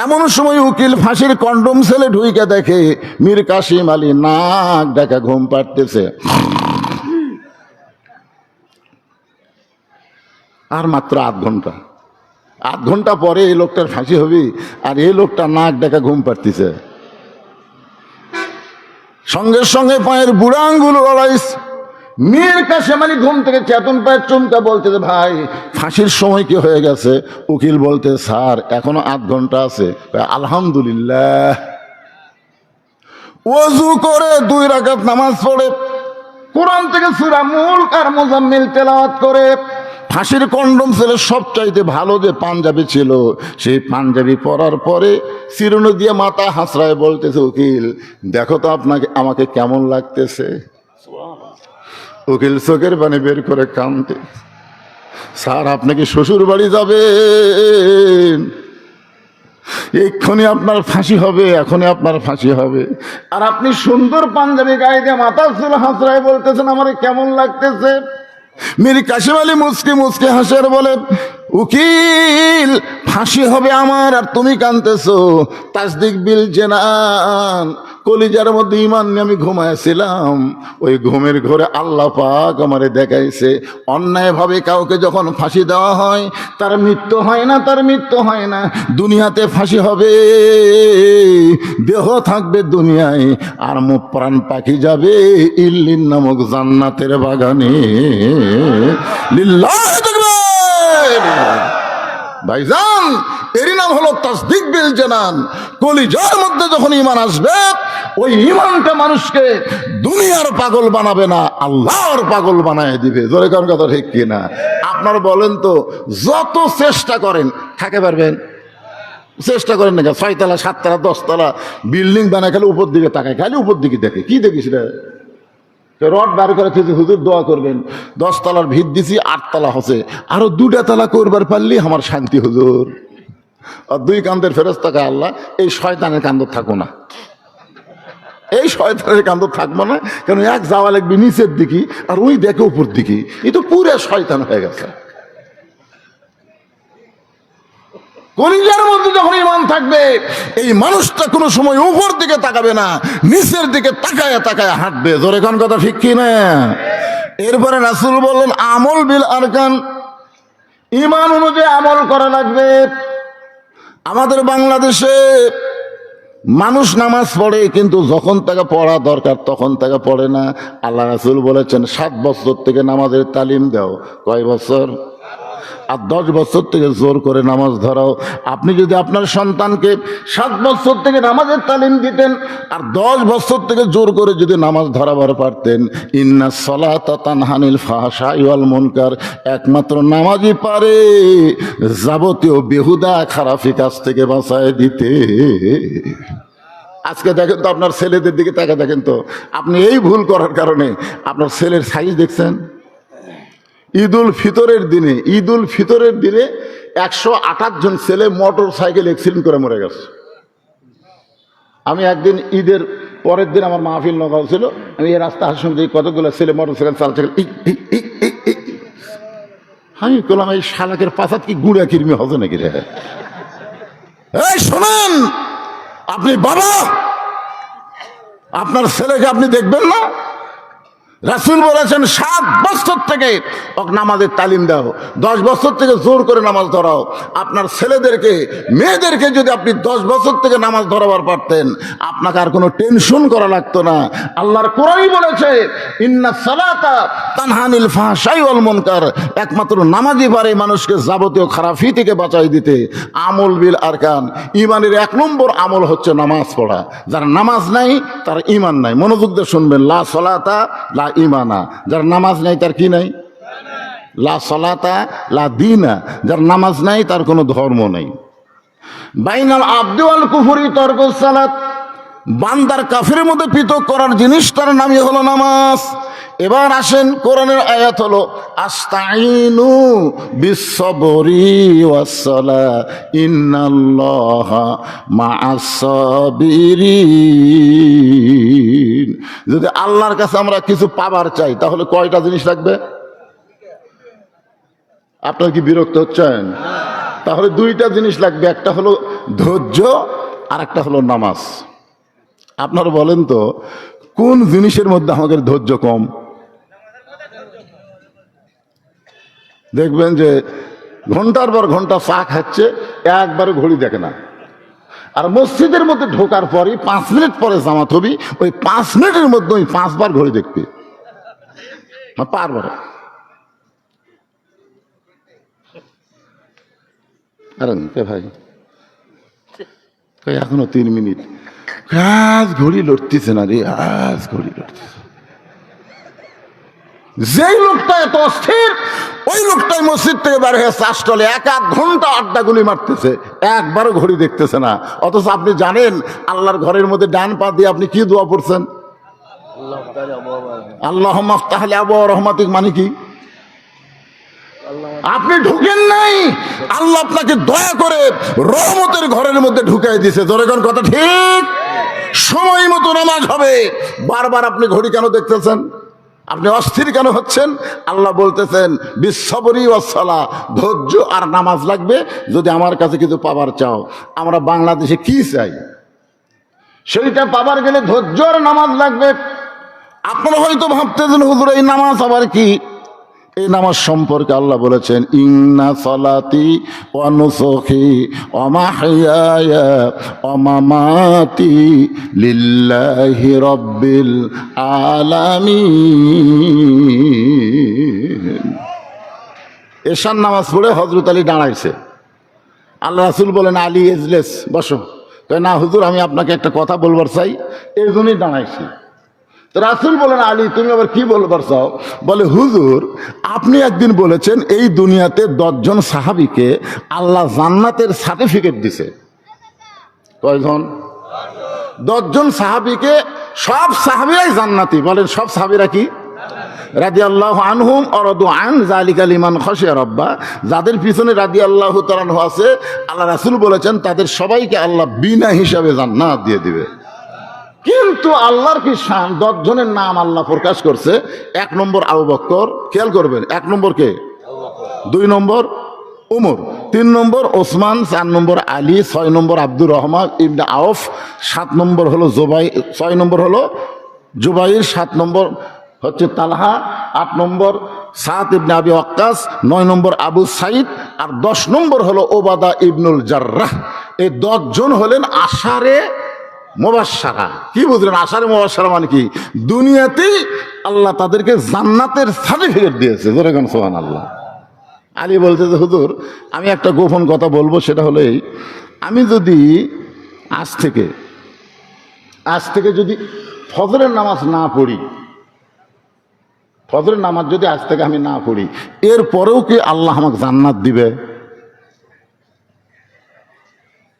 এমন সময় উকিল ফাঁসির কন্ডম সেলে ঢুইকে দেখে মীর কাসিম আলী নাক ডাকা ঘুম পাড়তেছে। আর মাত্র 8 ঘন্টা, 8 ঘন্টা পরে এই লোকটার ফাঁসি হবে, আর এই লোকটা নাক ডাকা ঘুম পাড়তেছে। সঙ্গে সঙ্গে পায়ের বুড়া আঙ্গুল লড়াইছে। মীর কাসেম আলী ঘুম থেকে চেতন পায়ের চমকা বলতেছে, ভাই ফাঁসির সময় কি হয়ে গেছে? উকিল বলতে, স্যার এখনো 8 ঘন্টা আছে। আলহামদুলিল্লাহ। ওযু করে 2 রাকাত নামাজ পড়ে, কোরআন থেকে সূরা মুলক আর মুজাম্মিল তেলাওয়াত করে, ফাঁসির কন্ডম ছেলে সবচাইতে ভালো যে পাঞ্জাবি ছিল, সেই পাঞ্জাবি পরার পরে চিরুনি দিয়ে মাথা হাসড়ায় বলতেছে, উকিল দেখো তো আপনাকে আমাকে কেমন লাগতেছে। উকিল চোখের পানি বের করে কাঁদতে, স্যার আপনি কি শ্বশুর বাড়ি যাবেন? এক্ষুনি আপনার ফাঁসি হবে, এখনই আপনার ফাঁসি হবে, আর আপনি সুন্দর পাঞ্জাবি গায়ে দিয়ে মাথা চুল হাসড়ায় বলতেছেন আমার কেমন লাগতেছে। মীর কাসেম আলী মুচকে মুচকে হাসের বলে, উকিল ফাঁসি হবে আমার আর তুমি কাঁদতেছো। তাসদিক বিল জেনান, কলিজার মধ্যে ইমান নিয়ে আমি ঘুমাইছিলাম, ওই ঘুমের ঘরে আল্লাহ পাক আমারে দেখাইছে অন্যায়ভাবে কাউকে যখন ফাঁসি দেওয়া হয় তার মৃত্যু হয় না, তার মৃত্যু হয় না। দুনিয়াতে ফাঁসি হবে, দেহ থাকবে দুনিয়ায়, আর মুখ প্রাণ পাখি যাবে ইল্লিন নামক জান্নাতের বাগানে। লিল্লাহ তাকবীর। ভাইজান এরই নাম হলো তাসদিক বিল জানান। কলিজার মধ্যে যখন ঈমান আসবে, ওই ঈমানটা মানুষকে দুনিয়ার পাগল বানাবে না, আল্লাহর পাগল বানায় দিবে। জোরে কোন কথা ঠিক কিনা? আপনারা বলেন তো, যত চেষ্টা করেন থাকতে পারবেন? চেষ্টা করেন না, 6 তলা 7 তলা 10 তলা বিল্ডিং বানায় খালি উপর দিকে তাকায়, খালি উপর দিকে দেখে। কি দেখিস রে? রড বার করে খেয়েছি, হুজুর দোয়া করবেন, 10 তলার ভিত দিছি, 8 তলা হচ্ছে, আরো 2টা তলা করবার পারলি আমার শান্তি হুজুর। আর 2 কান্দের ফেরেশতা আল্লাহ এই শয়তানের কান্দ থাকো না, এই শয়তানের কান্দ থাকবো না, কারণ এক যাওয়া লাগবে নিচের দিকে আর ওই দেখে উপর দিকে, এ তো পুরো শয়তান হয়ে গেছে। কলিজার মধ্যে যখন ঈমান থাকবে, এই মানুষটা কোনো সময় উপর দিকে তাকাবে না, নিচের দিকে তাকায় তাকায় হাঁটবে। জোরে কোন কথা ঠিক কি না? এরপরে রাসূল বললেন আমল বিল আরকান, ঈমান অনুযায়ী আমল করা লাগবে। আমাদের বাংলাদেশে মানুষ নামাজ পড়ে, কিন্তু যখন তাকে পড়া দরকার তখন তাকে পড়ে না। আল্লাহ রাসূল বলেছেন 7 বছর থেকে নামাজের তালিম দাও। কয় বছর? আর 10 বছর থেকে জোর করে নামাজ ধরাও। আপনি যদি আপনার সন্তানকে 7 বছর থেকে নামাজের তালিম দিতেন আর 10 বছর থেকে জোর করে যদি নামাজ ধরাবার পারতেন, ইন্নাস সালাতা তানহা আনিল ফাহশাই ওয়াল মুনকার, একমাত্র নামাজই পারে যাবতীয় বেহুদা খারাপি কাজ থেকে বাঁচায় দিতে। আজকে দেখেন তো আপনার ছেলেদের দিকে তাকা, দেখেন তো আপনি এই ভুল করার কারণে আপনার ছেলের সাইজ দেখছেন। ঈদুল ফিতরের দিনে 128 জন ছেলে মোটর সাইকেল অ্যাক্সিডেন্ট করে মরে গেছে। আমি একদিন ঈদের পরের দিন আমার মাহফিল নগাঁও ছিল, আমি এই রাস্তা হাসুন দেখি কতগুলো ছেলে মোটর সাইকেল চালাচ্ছে। আমি বললাম এই শালাকের পাশাত কি গুঁড়া কিরমি হবে নাকি রে? এই শোনেন, আপনি বাবা, আপনার ছেলেকে আপনি দেখবেন না? রাসূল বলেছেন 7 বছর থেকে ওকে নামাজের তালিম দাও, 10 বছর থেকে জোর করে নামাজ ধরাও। আপনার ছেলেদেরকে মেয়েদেরকে যদি আপনি 10 বছর থেকে নামাজ ধরাবার পারতেন, আপনাকে আর কোনো টেনশন করা লাগতো না। আল্লাহর কোরআনই বলেছে ইন্নাস সালাতা তানহা আনিল ফাহশাই ওয়াল মুনকার, একমাত্র নামাজই পারে মানুষকে যাবতীয় খারাপি থেকে বাঁচাই দিতে। আমল বিল আরকান, ঈমানের 1 নম্বর আমল হচ্ছে নামাজ পড়া। যার নামাজ নাই তার ঈমান নাই। মনোযোগ দিয়ে শুনবেন, লা সালাতা লা ঈমানা, যার নামাজ নাই তার কি নাই? লা সালাতা লা দীনা, যার নামাজ নাই তার কোনো ধর্ম নেই। বাইনাল আবদি ওয়াল কুফরি তরকুস সালাত, বান্দার কাফের মধ্যে পৃথক করার জিনিসটার নামই হলো নামাজ। এবার আসেন, কোরআনের আয়াত হলো আস্তাইনু বিসসবরি ওয়াসসালাহ ইন্নাল্লাহা মাআস সাবিরিন। যদি আল্লাহর কাছে আমরা কিছু পাবার চাই তাহলে কয়টা জিনিস লাগবে? আপনারা কি বিরক্ত হচ্ছেন? তাহলে 2টা জিনিস লাগবে, একটা হলো ধৈর্য আর একটা হলো নামাজ। আপনারা বলেন তো কোন জিনিসের মধ্যে আমাদের ধৈর্য কম? দেখবেন যে ঘন্টার পর ঘন্টা চা খাচ্ছে, একবারও ঘড়ি দেখে না। আর মসজিদের মধ্যে ঢোকার পরই 5 মিনিট পরে জামাত হবি, ওই 5 মিনিটের মধ্যে ওই 5 বার ঘড়ি দেখবে, পারবার। ভাই এখনো 3 মিনিট, আজ ঘড়ি লড়তেছে না রে, আজ ঘড়ি লড়তেছে। যেই লোকটা এত অস্থির, ওই লোকটাই মসজিদ থেকে বের হয়ে চাষটলে 1-1 ঘন্টা আড্ডা গুলি মারতেছে, একবারও ঘড়ি দেখতেছে না। অথচ আপনি জানেন আল্লাহর ঘরের মধ্যে ডান পা দিয়ে আপনি কি দোয়া পড়ছেন? আল্লাহুম্মা আফতাহ লি আবওয়াব রাহমাতিক, মানে কি? আপনি ঢুকেন নাই, আল্লাহ আপনাকে দয়া করে রহমতের ঘরের মধ্যে ঢুকাই দিয়েছে। জোরেগণ কথা ঠিক? সময় মতো নামাজ হবে। বারবার আপনি ঘড়ি কেন দেখতেছেন? আপনি অস্থির কেন হচ্ছেন? আল্লাহ বলতেছেন বিসসবরি ওয়াসসালাহ, ধৈর্য আর নামাজ লাগবে যদি আমার কাছে কিছু পাবার চাও। আমরা বাংলাদেশে কি চাই সেইটা পাবার গেলে ধৈর্য আর নামাজ লাগবে। আপনারা হয়তো ভাবতেছেন হুজুর এই নামাজ আবার কি? এই নামাজ সম্পর্কে আল্লাহ বলেছেন ইন্না সালাতি ওয়া নুসুকি ওয়া মাহইয়ায়া ওয়া মামাতি লিল্লাহি রাব্বিল আলামিন। এশার নামাজ পড়ে হযরত আলী দাঁড়াইছে। আল্লাহ রাসূল বলেন আলী ইজলিস, বসো। কয় না হুজুর, আমি আপনাকে একটা কথা বলবার চাই, এই জন্যই দাঁড়াইছি। রাসূল বলেন আলী তুমি আবার কি বলবার চাও? বলে হুজুর, আপনি একদিন বলেছেন এই দুনিয়াতে 10 জন সাহাবীকে আল্লাহ জান্নাতের সার্টিফিকেট দিছে। কয়জন? 10 জন সাহাবীকে, সব সাহাবীরাই জান্নাতি। বলেন সব সাহাবীরা কি? রাদিয়াল্লাহু আনহুম ওয়া রাদু আন যালিকা লিমান খাশিয়া রাব্বা। যাদের পিছনে রাদিয়াল্লাহু তাআলা আনহু আছে, আল্লাহ রাসূল বলেছেন তাদের সবাইকে আল্লাহ বিনা হিসাবে জান্নাত দিয়ে দিবে। কিন্তু আল্লাহর কি শান, 10 জনের নাম আল্লাহ প্রকাশ করছে। 1 নম্বর আবু বকর, খেয়াল করবেন, 1 নম্বর কে? 2 নম্বর উমর, 3 নম্বর ওসমান, 4 নম্বর আলী, 6 নম্বর আব্দুর রহমান ইবনে আউফ, 7 নম্বর হলো 6 নম্বর হলো জুবাইর, 7 নম্বর হচ্ছে তালহা, 8 নম্বর সাদ ইবনে আবি ওয়াক্কাস, 9 নম্বর আবু সাইদ, আর 10 নম্বর হলো ওবাদা ইবনুল জাররাহ। এই 10 জন হলেন আশারে মুবাশশারা। কি বুঝলেন আশারে মুবাশশারা মানে কি? দুনিয়াতেই আল্লাহ তাদেরকে জান্নাতের সার্টিফিকেট দিয়েছে। জোরে গান সুবহানাল্লাহ। আলী বলছে যে হুজুর, আমি একটা গোপন কথা বলবো, সেটা হলো এই, আমি যদি আজ থেকে যদি ফজরের নামাজ না পড়ি, ফজরের নামাজ যদি আজ থেকে আমি না পড়ি, এরপরেও কি আল্লাহ আমাকে জান্নাত দিবে?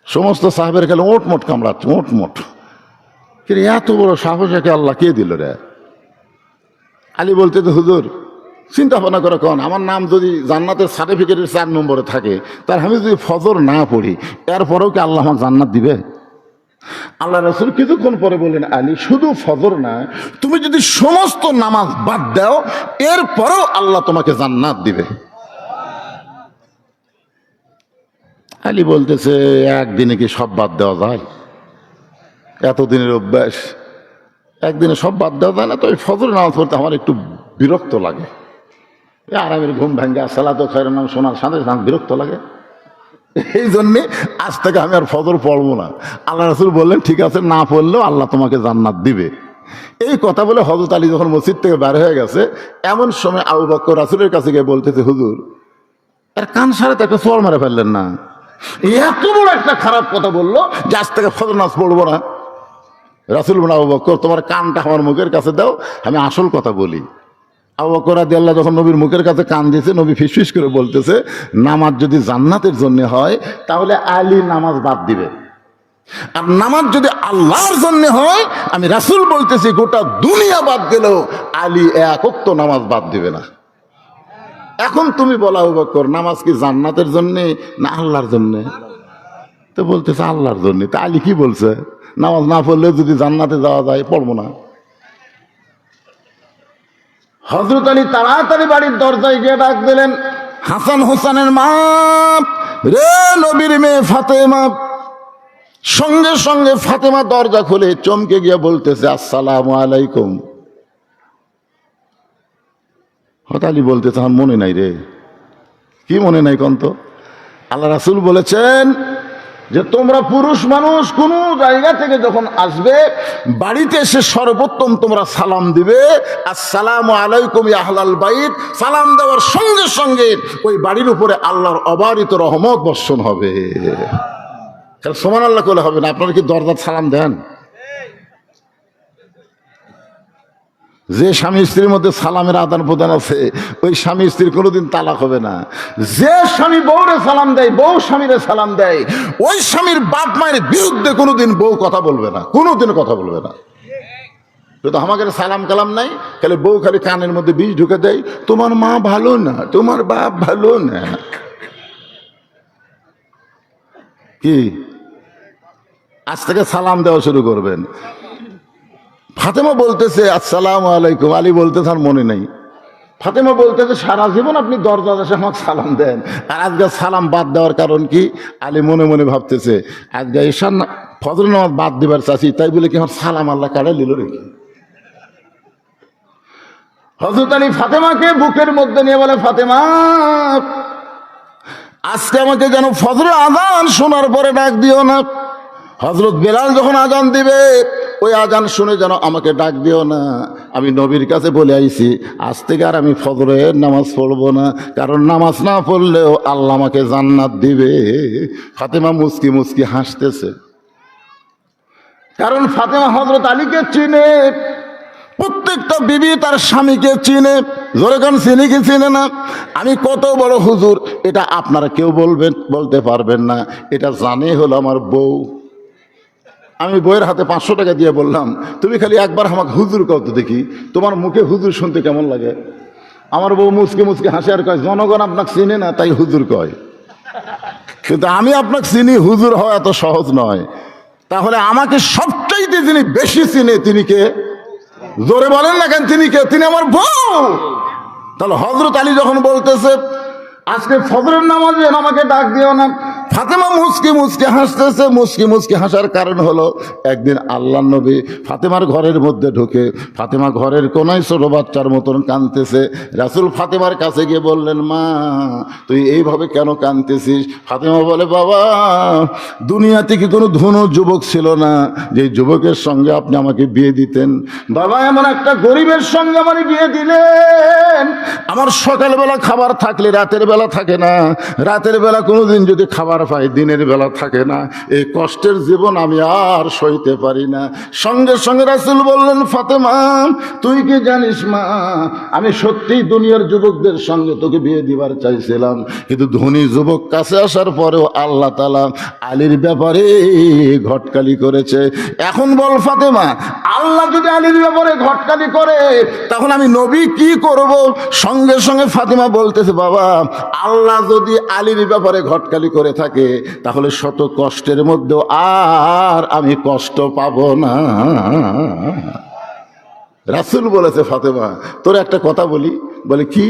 সমস্ত সাহাবের খেলে ওটমোট কামড়াচ্ছে, ওটমোট। কিন্তু এত বড় সাহসকে আল্লাহ কে দিল রে? আলী বলতে তো হুজুর, চিন্তা ভাবনা করে কোন, আমার নাম যদি জান্নাতের সার্টিফিকেটের 4 নম্বরে থাকে, তার আমি যদি ফজর না পড়ি, এরপরেও কি আল্লাহ আমাকে জান্নাত দিবে? আল্লাহ রাসূল কিছুক্ষণ পরে বললেন, আলী শুধু ফজর না, তুমি যদি সমস্ত নামাজ বাদ দাও, এরপরেও আল্লাহ তোমাকে জান্নাত দিবে। আলী বলতেছে, একদিনে কি সব বাদ দেওয়া যায়? এতদিনের অভ্যাস, একদিনে সব বাদ দেওয়া যায় না। তো ওই ফজর নামাজ পড়তে আমার একটু বিরক্ত লাগে। আরামের ঘুম ভাঙ্গা সালাত খায়রুন নাম শোনার সাথে সাথে বিরক্ত লাগে। এই জন্যে আজ থেকে আমি আর ফজর পড়বো না। আল্লাহ রাসূল বললেন, ঠিক আছে, না পড়লেও আল্লাহ তোমাকে জান্নাত দিবে। এই কথা বলে হযরত আলী যখন মসজিদ থেকে বের হয়ে গেছে, এমন সময় আবু বকর রাসূলের কাছে গিয়ে বলতেছে, হুজুর, এর কান সারাতে একটা চড় মারে ফেললেন না? এত বড় একটা খারাপ কথা বললো যে আজ থেকে ফজর নামাজ পড়বো না। রাসূল বলেন, আবু বকর, তোমার কানটা আমার মুখের কাছে দাও, আমি আসল কথা বলি। আবু বকর রাদিয়াল্লাহু যখন নবীর মুখের কাছে কান দিয়েছে, নবী ফিসফিস করে বলতেছে, নামাজ যদি জান্নাতের জন্য হয় তাহলে আলী নামাজ বাদ দিবে, আর নামাজ যদি আল্লাহর জন্য হয়, আমি রাসূল বলতেছি গোটা দুনিয়া বাদ গেলেও আলী এক ওয়াক্ত নামাজ বাদ দিবে না। এখন তুমি বলো আবু বকর, নামাজ কি জান্নাতের জন্যে না আল্লাহর জন্যে? তো বলতেছে আল্লাহর জন্যে। তা আলী কি বলছে? নামাজ না পড়লেও যদি জান্নাতে যাওয়া যায়, পড়বো না। হযরত আলী তাড়াতাড়ি বাড়ির দরজায় গিয়ে ডাক দিলেন, হাসান হোসেনের মা, রে নবীর মেয়ে ফাতেমা। সঙ্গে সঙ্গে ফাতেমা দরজা খুলে চমকে গিয়ে বলতেছে, আসসালামু আলাইকুম। হযরত আলী বলতেছে, আমার মনে নাই রে। কি মনে নাই কন্ত? আল্লাহ রাসূল বলেছেন যে তোমরা পুরুষ মানুষ কোন জায়গা থেকে যখন আসবে, বাড়িতে এসে সর্বোত্তম তোমরা সালাম দিবে, আসসালামু আলাইকুম ইয়া আহলাল বাইত। সালাম দেওয়ার সঙ্গে সঙ্গে ওই বাড়ির উপরে আল্লাহর অবারিত রহমত বর্ষণ হবে। সুবহানাল্লাহ বলে হবে না? আপনারা কি দরজার সালাম দেন? যে স্বামী স্ত্রীর মধ্যে সালামের আদান প্রদান আছে, ওই স্বামী স্ত্রীর কোনোদিন তালাক হবে না। যে স্বামী বউরে সালাম দেয়, বউ স্বামীরে সালাম দেয়, ওই স্বামীর বাপ মায়ের বিরুদ্ধে কোনোদিন বউ কথা বলবে না, কোনোদিন কথা বলবে না। কিন্তু আমাকে সালাম কালাম নাই, খালি বউ খালি কানের মধ্যে বিষ ঢুকে দেয়, তোমার মা ভালো না, তোমার বাপ ভালো না। কি আজ থেকে সালাম দেওয়া শুরু করবেন? ফাতেমা বলতেছে, আসসালামু আলাইকুম। আলী বলতেছে, আর মনে নাই। ফাতেমা বলতেছে, সারা জীবন আপনি দরজা এসে আমাকে সালাম দেন, আর আজকে সালাম বাদ দেওয়ার কারণ কি? আলী মনে মনে ভাবতেছে, আজকে ঈশান ফজর নামাজ বাদ দিবার চাচ্ছি, তাই বলে কি আমার সালাম আল্লাহ কাড়ে নিল নাকি? হযরত আলী ফাতেমাকে বুকের মধ্যে নিয়ে বলে, ফাতেমা, আজকে আমাকে যেন ফজরের আযান শোনার পরে ডাক দিও না। হযরত বেলাল যখন আজান দিবে, ওই আজান শুনে যেন আমাকে ডাক দিও না। আমি নবীর কাছে বলে আইছি, আজ থেকে আর আমি ফজরের নামাজ পড়বো না, কারণ নামাজ না পড়লেও আল্লাহ আমাকে জান্নাত দিবে। ফাতেমা মুচকি মুচকি হাসতেছে, কারণ ফাতেমা হযরত আলীকে চিনে। প্রত্যেকটা বিবি তার স্বামীকে চিনে। জোরে কান, চিনি কি চিনে না? আমি কত বড় হুজুর, এটা আপনারা কেউ বলতে পারবেন না। এটা জানে হলো আমার বউ। আমি বইয়ের হাতে 500 টাকা দিয়ে বললাম, তুমি খালি একবার আমাকে হুজুর কও তো দেখি, তোমার মুখে হুজুর শুনতে কেমন লাগে? আমার বউ মুচকে মুচকে হাসে আর কয়, জনগণ আপনাকে চিনে না তাই হুজুর কয়। কিন্তু আমি আপনাকে চিনি, হুজুর হওয়া এত সহজ নয়। তাহলে আমাকে সবচাইতে যিনি বেশি চিনে, তিনি কে? জোরে বলেন না কেন, তিনি কে? তিনি আমার বউ। তাহলে হযরত আলী যখন বলতেছে, আজকে ফজরের নামাজে আমাকে ডাক দিও না। ফাতেমা মুচকি মুচকি হাসতেছে। মুচকি মুচকি হাসার কারণ হলো, একদিন আল্লাহ নবী ফাতেমার ঘরের মধ্যে ঢুকে, ফাতেমা ঘরের কোনায় ছোট বাচ্চার মতন কাঁদতেছে। রাসূল ফাতেমার কাছে গিয়ে বললেন, মা তুই এইভাবে কেন কাঁদতেছিস? ফাতেমা বলে, বাবা দুনিয়াতে কি কোনো ধনী যুবক ছিল না যে যুবকের সঙ্গে আপনি আমাকে বিয়ে দিতেন? বাবা এমন একটা গরিবের সঙ্গে আমার বিয়ে দিলেন, আমার সকালবেলা খাবার থাকলে রাতের বেলা থাকে না, রাতের বেলা কোনোদিন যদি খাবার পাই দিনের বেলা থাকে না। এই কষ্টের জীবন আমি আর সইতে পারি না। সঙ্গে সঙ্গে রাসূল বললেন, ফাতেমা তুই কি জানিস মা, আমি সত্যিই দুনিয়ার যুবকদের সঙ্গে তোকে বিয়ে দিবার চাইছিলাম, কিন্তু ধনী যুবক কাছে আসার পরেও আল্লাহ তাআলা আলীর ব্যাপারে ঘটকালি করেছে। এখন বল ফাতেমা, আল্লাহ যদি আলীর ব্যাপারে ঘটকালি করে তখন আমি নবী কি করব? সঙ্গে সঙ্গে ফাতেমা বলতেছে, বাবা আল্লাহ যদি আলীর ব্যাপারে ঘটকালি করে থাকে তাহলে শত কষ্টের মধ্যেও আর আমি কষ্ট পাবো না। রাসূল বলেছে, ফাতেমা তোর একটা কথা বলি। বলে কি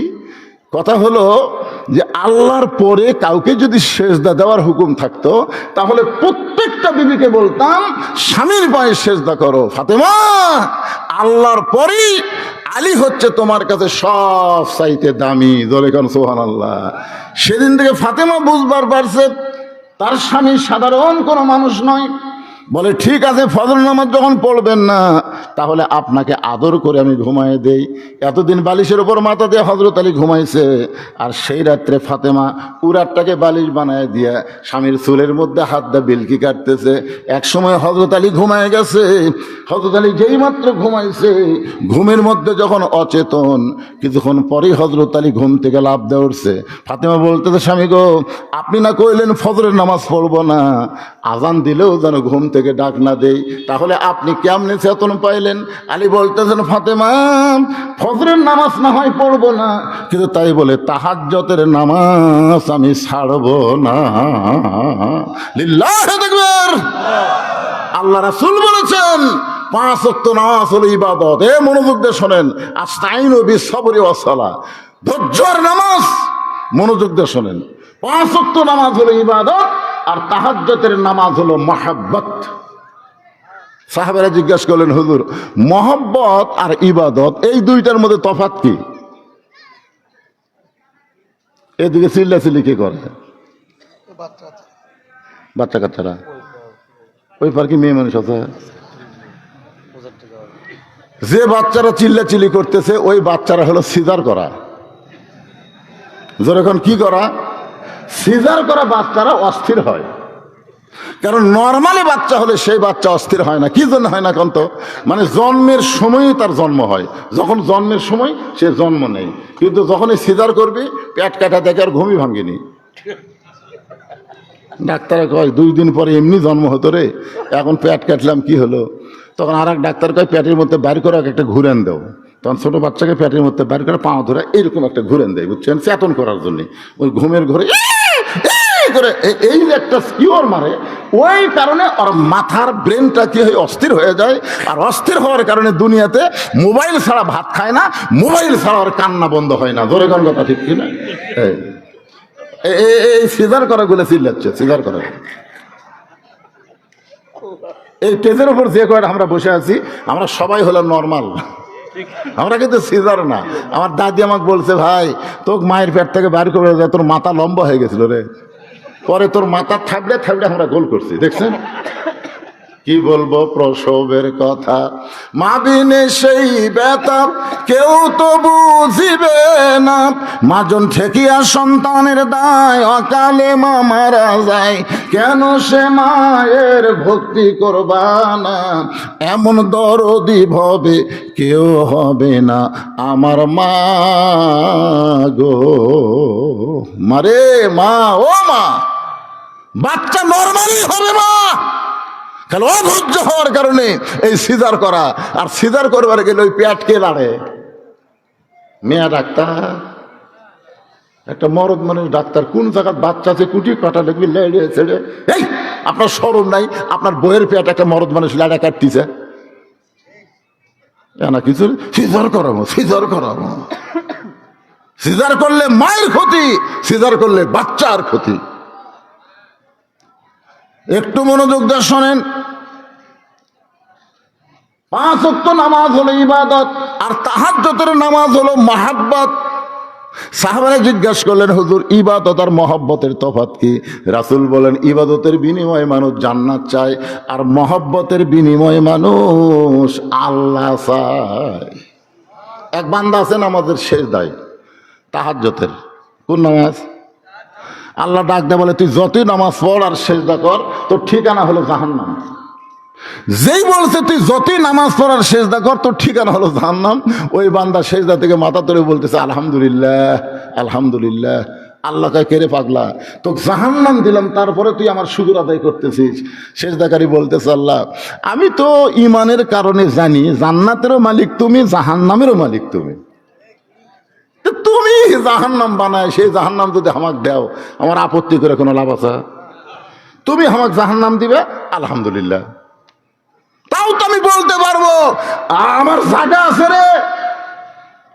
কথা? হলো যে আল্লাহর পরে কাউকে যদি সেজদা দেওয়ার হুকুম থাকতো তাহলে প্রত্যেকটা বিবিকে বলতাম স্বামীর পায়ে সেজদা করো। ফাতেমা আল্লাহর পরেই আলী হচ্ছে তোমার কাছে সব চাইতে দামি। জোরে কান সুবহানাল্লাহ। সেদিন থেকে ফাতেমা বুঝবার পারছে তার স্বামী সাধারণ কোনো মানুষ নয়। বলে ঠিক আছে, ফজর নামাজ যখন পড়বেন না তাহলে আপনাকে আদর করে আমি ঘুমায় দেই। এতদিন বালিশের উপর মাথা দিয়ে হযরত আলী ঘুমাইছে, আর সেই রাত্রে ফাতেমা উরাতটাকে বালিশ বানায় দিয়ে স্বামীর চুলের মধ্যে হাত দিয়ে বিলকি কাটতেছে। এক সময় হযরত আলী ঘুমায় গেছে। হযরত আলী যেই মাত্র ঘুমাইছে, ঘুমের মধ্যে যখন অচেতন, কিছুক্ষণ পরেই হযরত আলী ঘুম থেকে লাফ দিয়ে উঠছে। ফাতেমা বলতেছে, স্বামী গো আপনি না কইলেন ফজরের নামাজ পড়বো না, আজান দিলেও যেন ঘুম থেকে ডাক না দেই, তাহলে আপনি কেমনে চেতন পাইলেন? আলী বলতেছেন, ফাতেমা ফজরের নামাজ না হয় পড়বো না, কিন্তু তাই বলে তাহাজ্জুদের নামাজ আমি ছাড়বো না। লিল্লাহি তাকবীর। আল্লাহ রাসূল বলেছেন 5 ওয়াক্ত নামাজ হলো ইবাদত। এ মনোযোগ দিয়ে শোনেন, আস্তাইনু বিস-সাবরি ওয়াস-সালাহ, ধৈর্যের নামাজ। মনোযোগ দিয়ে শোনেন, 5 ওয়াক্ত নামাজ হলো ইবাদত আর তাহাজ্জুদের নামাজ হলো মহব্বত। সাহাবারা জিজ্ঞাসা করলেন, হুজুর মহব্বত আর ইবাদত এই দুইটার মধ্যে তফাৎ কি? এদিকে চিল্লাচিল্লি কে করে? বাচ্চা কাচ্চারা। ওই পার কি মেয়ে মানুষ আছে? যে বাচ্চারা চিল্লাচিল্লি করতেছে ওই বাচ্চারা হলো সিজার করা। যখন কি করা? সিজার করা বাচ্চারা অস্থির হয়। কারণ নর্মালি বাচ্চা হলে সেই বাচ্চা অস্থির হয় না। কি জন্য হয় না কন্ত? মানে জন্মের সময়ই তার জন্ম হয়, যখন জন্মের সময় সে জন্ম নেই, কিন্তু যখনই সিজার করবি পেট কাটা দেখে আর ঘুমই ভাঙেনি। ডাক্তার কয় 2 দিন পরে এমনি জন্ম হতো রে, এখন পেট কাটলাম কি হলো? তখন আর এক ডাক্তার কয় পেটের মধ্যে বাইর করে একটা ঘুরেন দাও। তখন ছোট বাচ্চাকে পেটের মধ্যে বাইর করে পাও ধরে এইরকম একটা ঘুরেন দেয়, বুঝছেন, চেতন করার জন্য। ওই ঘুমের ঘরে করে এই যে একটা স্কিওর মারে, ওই কারণে ওর মাথার ব্রেনটা কি হয় অস্থির হয়ে যায়। আর অস্থির হওয়ার কারণে দুনিয়াতে মোবাইল ছাড়া ভাত খায় না, মোবাইল ছাড়া ওর কান্না বন্ধ হয় না। জোরে কোন কথা ঠিক কিনা? এই সিজার করা গুলো চিল্লাচ্ছে, সিজার করা। এই স্টেজের উপর যে কয়টা আমরা বসে আছি আমরা সবাই হলো নর্মাল, আমরা কিন্তু সিজার না। আমার দাদি আমাকে বলছে, ভাই তোকে মায়ের পেট থেকে বাইর করে দেয়, তোর মাথা লম্বা হয়ে গেছিল রে, পরে তোর মাথা থাকলে থাকলে আমরা গোল করছি, দেখছেন? কি বলবো প্রসবের কথা, মা বিনে সেই ব্যথা কেউ তো বুঝিবে না, মাজন ঠেকিয়া সন্তানের দায় অকালে মা মারা যায়, কেন সে মায়ের ভক্তি করবা না, এমন দরদি ভবে কেউ হবে না আমার মা গো। মারে মা, ও মা, বাচ্চা নরমালি হবে মা, কেন অধৈর্য হওয়ার কারণে এই সিজার করা। আর সিজার করবার গেলে ওই পেট কে লাড়ে? মেয়া ডাক্তার, একটা মরদ মানুষ ডাক্তার। কোন জায়গায় বাচ্চা আছে কুটি কাটা লাগবে লেড়ে ছেড়ে। এই আপনার শরম নাই? আপনার বইয়ের পেট একটা মরদ মানুষ লাড়া কাটতেছে না কিছু, সিজার করাবো, সিজার করাবো। সিজার করলে মায়ের ক্ষতি, সিজার করলে বাচ্চার ক্ষতি। একটু মনোযোগ দিয়ে শোনেন। 5 ওয়াক্ত নামাজ হলো ইবাদত, আর তাহাজ্জুদের নামাজ হলো মাহাব্বত। সাহাবারা জিজ্ঞাসা করলেন, হুজুর ইবাদত আর মহব্বতের তফাৎ কি? রাসূল বলেন, ইবাদতের বিনিময়ে মানুষ জান্নাত চায়, আর মহব্বতের বিনিময়ে মানুষ আল্লাহ চায়। এক বান্দা আছে নামাজের শেষ দায়, তাহাজ্জুদের। কোন নামাজ? আল্লাহ ডাক দেয়, বলে তুই যতই নামাজ পড় আর সেজদা কর, তোর ঠিকানা হলো জাহান্নাম। যেই বলছে তুই যতই নামাজ পড়ার সেজদা কর, তোর ঠিকানা হলো জাহান্নাম, ওই বান্দা সেজদা থেকে মাথা তুলে বলতেছে আলহামদুলিল্লাহ আলহামদুলিল্লাহ। আল্লাহ কয়, কেরে পাগলা, তোকে জাহান্নাম দিলাম, তারপরে তুই আমার শুকর আদায় করতেছিস? সেজদাকারী বলতেছে, আল্লাহ আমি তো ইমানের কারণে জানি জান্নাতেরও মালিক তুমি, জাহান্নামেরও মালিক তুমি। তুমি জাহান্নাম বানায়, সেই জাহান্নাম যদি আমাকে দাও, আমার আপত্তি করে কোনো লাভ আছে? তুমি আমাকে জাহান্নাম দিবে, আলহামদুলিল্লাহ। তাও তো আমি বলতে পারবো আমার জায়গা আছে রে,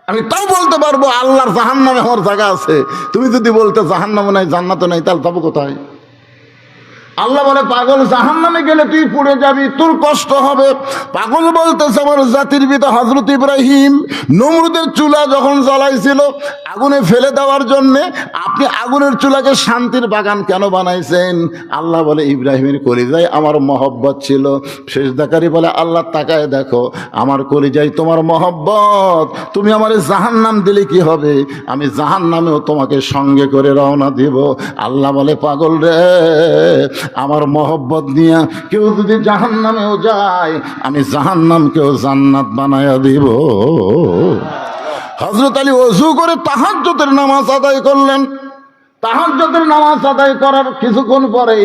আমি তাও বলতে পারবো আল্লাহর জাহান্নামে আমার জায়গা আছে। তুমি যদি বলতে জাহান্নামে নাই জান্নাতে নাই, তাহলে যাবো কোথায়? আল্লাহ বলে, পাগল জাহান্নামে গেলে তুই পুড়ে যাবি, তোর কষ্ট হবে। পাগল বলতেছে, আমার জাতির পিতা হযরত ইব্রাহিম নমরুদের চুলা যখন জ্বালাইছিল আগুনে ফেলে দেওয়ার জন্যে, আপনি আগুনের চুলাকে শান্তির বাগান কেন বানাইছেন? আল্লাহ বলে, ইব্রাহিমের কলিজায় আমার মহব্বত ছিল। সেজদাকারী বলে, আল্লাহ তাকায় দেখো, আমার কলিজায় তোমার মহব্বত, তুমি আমার জাহান্নাম দিলে কি হবে? আমি জাহান্নামেও তোমাকে সঙ্গে করে রওনা দিব। আল্লাহ বলে, পাগল রে, আমার মহব্বত নিয়ে কেউ যদি জাহান্নামেও যায়, আমি জাহান্নামকেও জান্নাত বানায়া দিব। হযরত আলী ওযু করে তাহাজ্জুদের নামাজ আদায় করলেন। তাহাজ্জুদের নামাজ আদায় করার কিছুক্ষণ পরে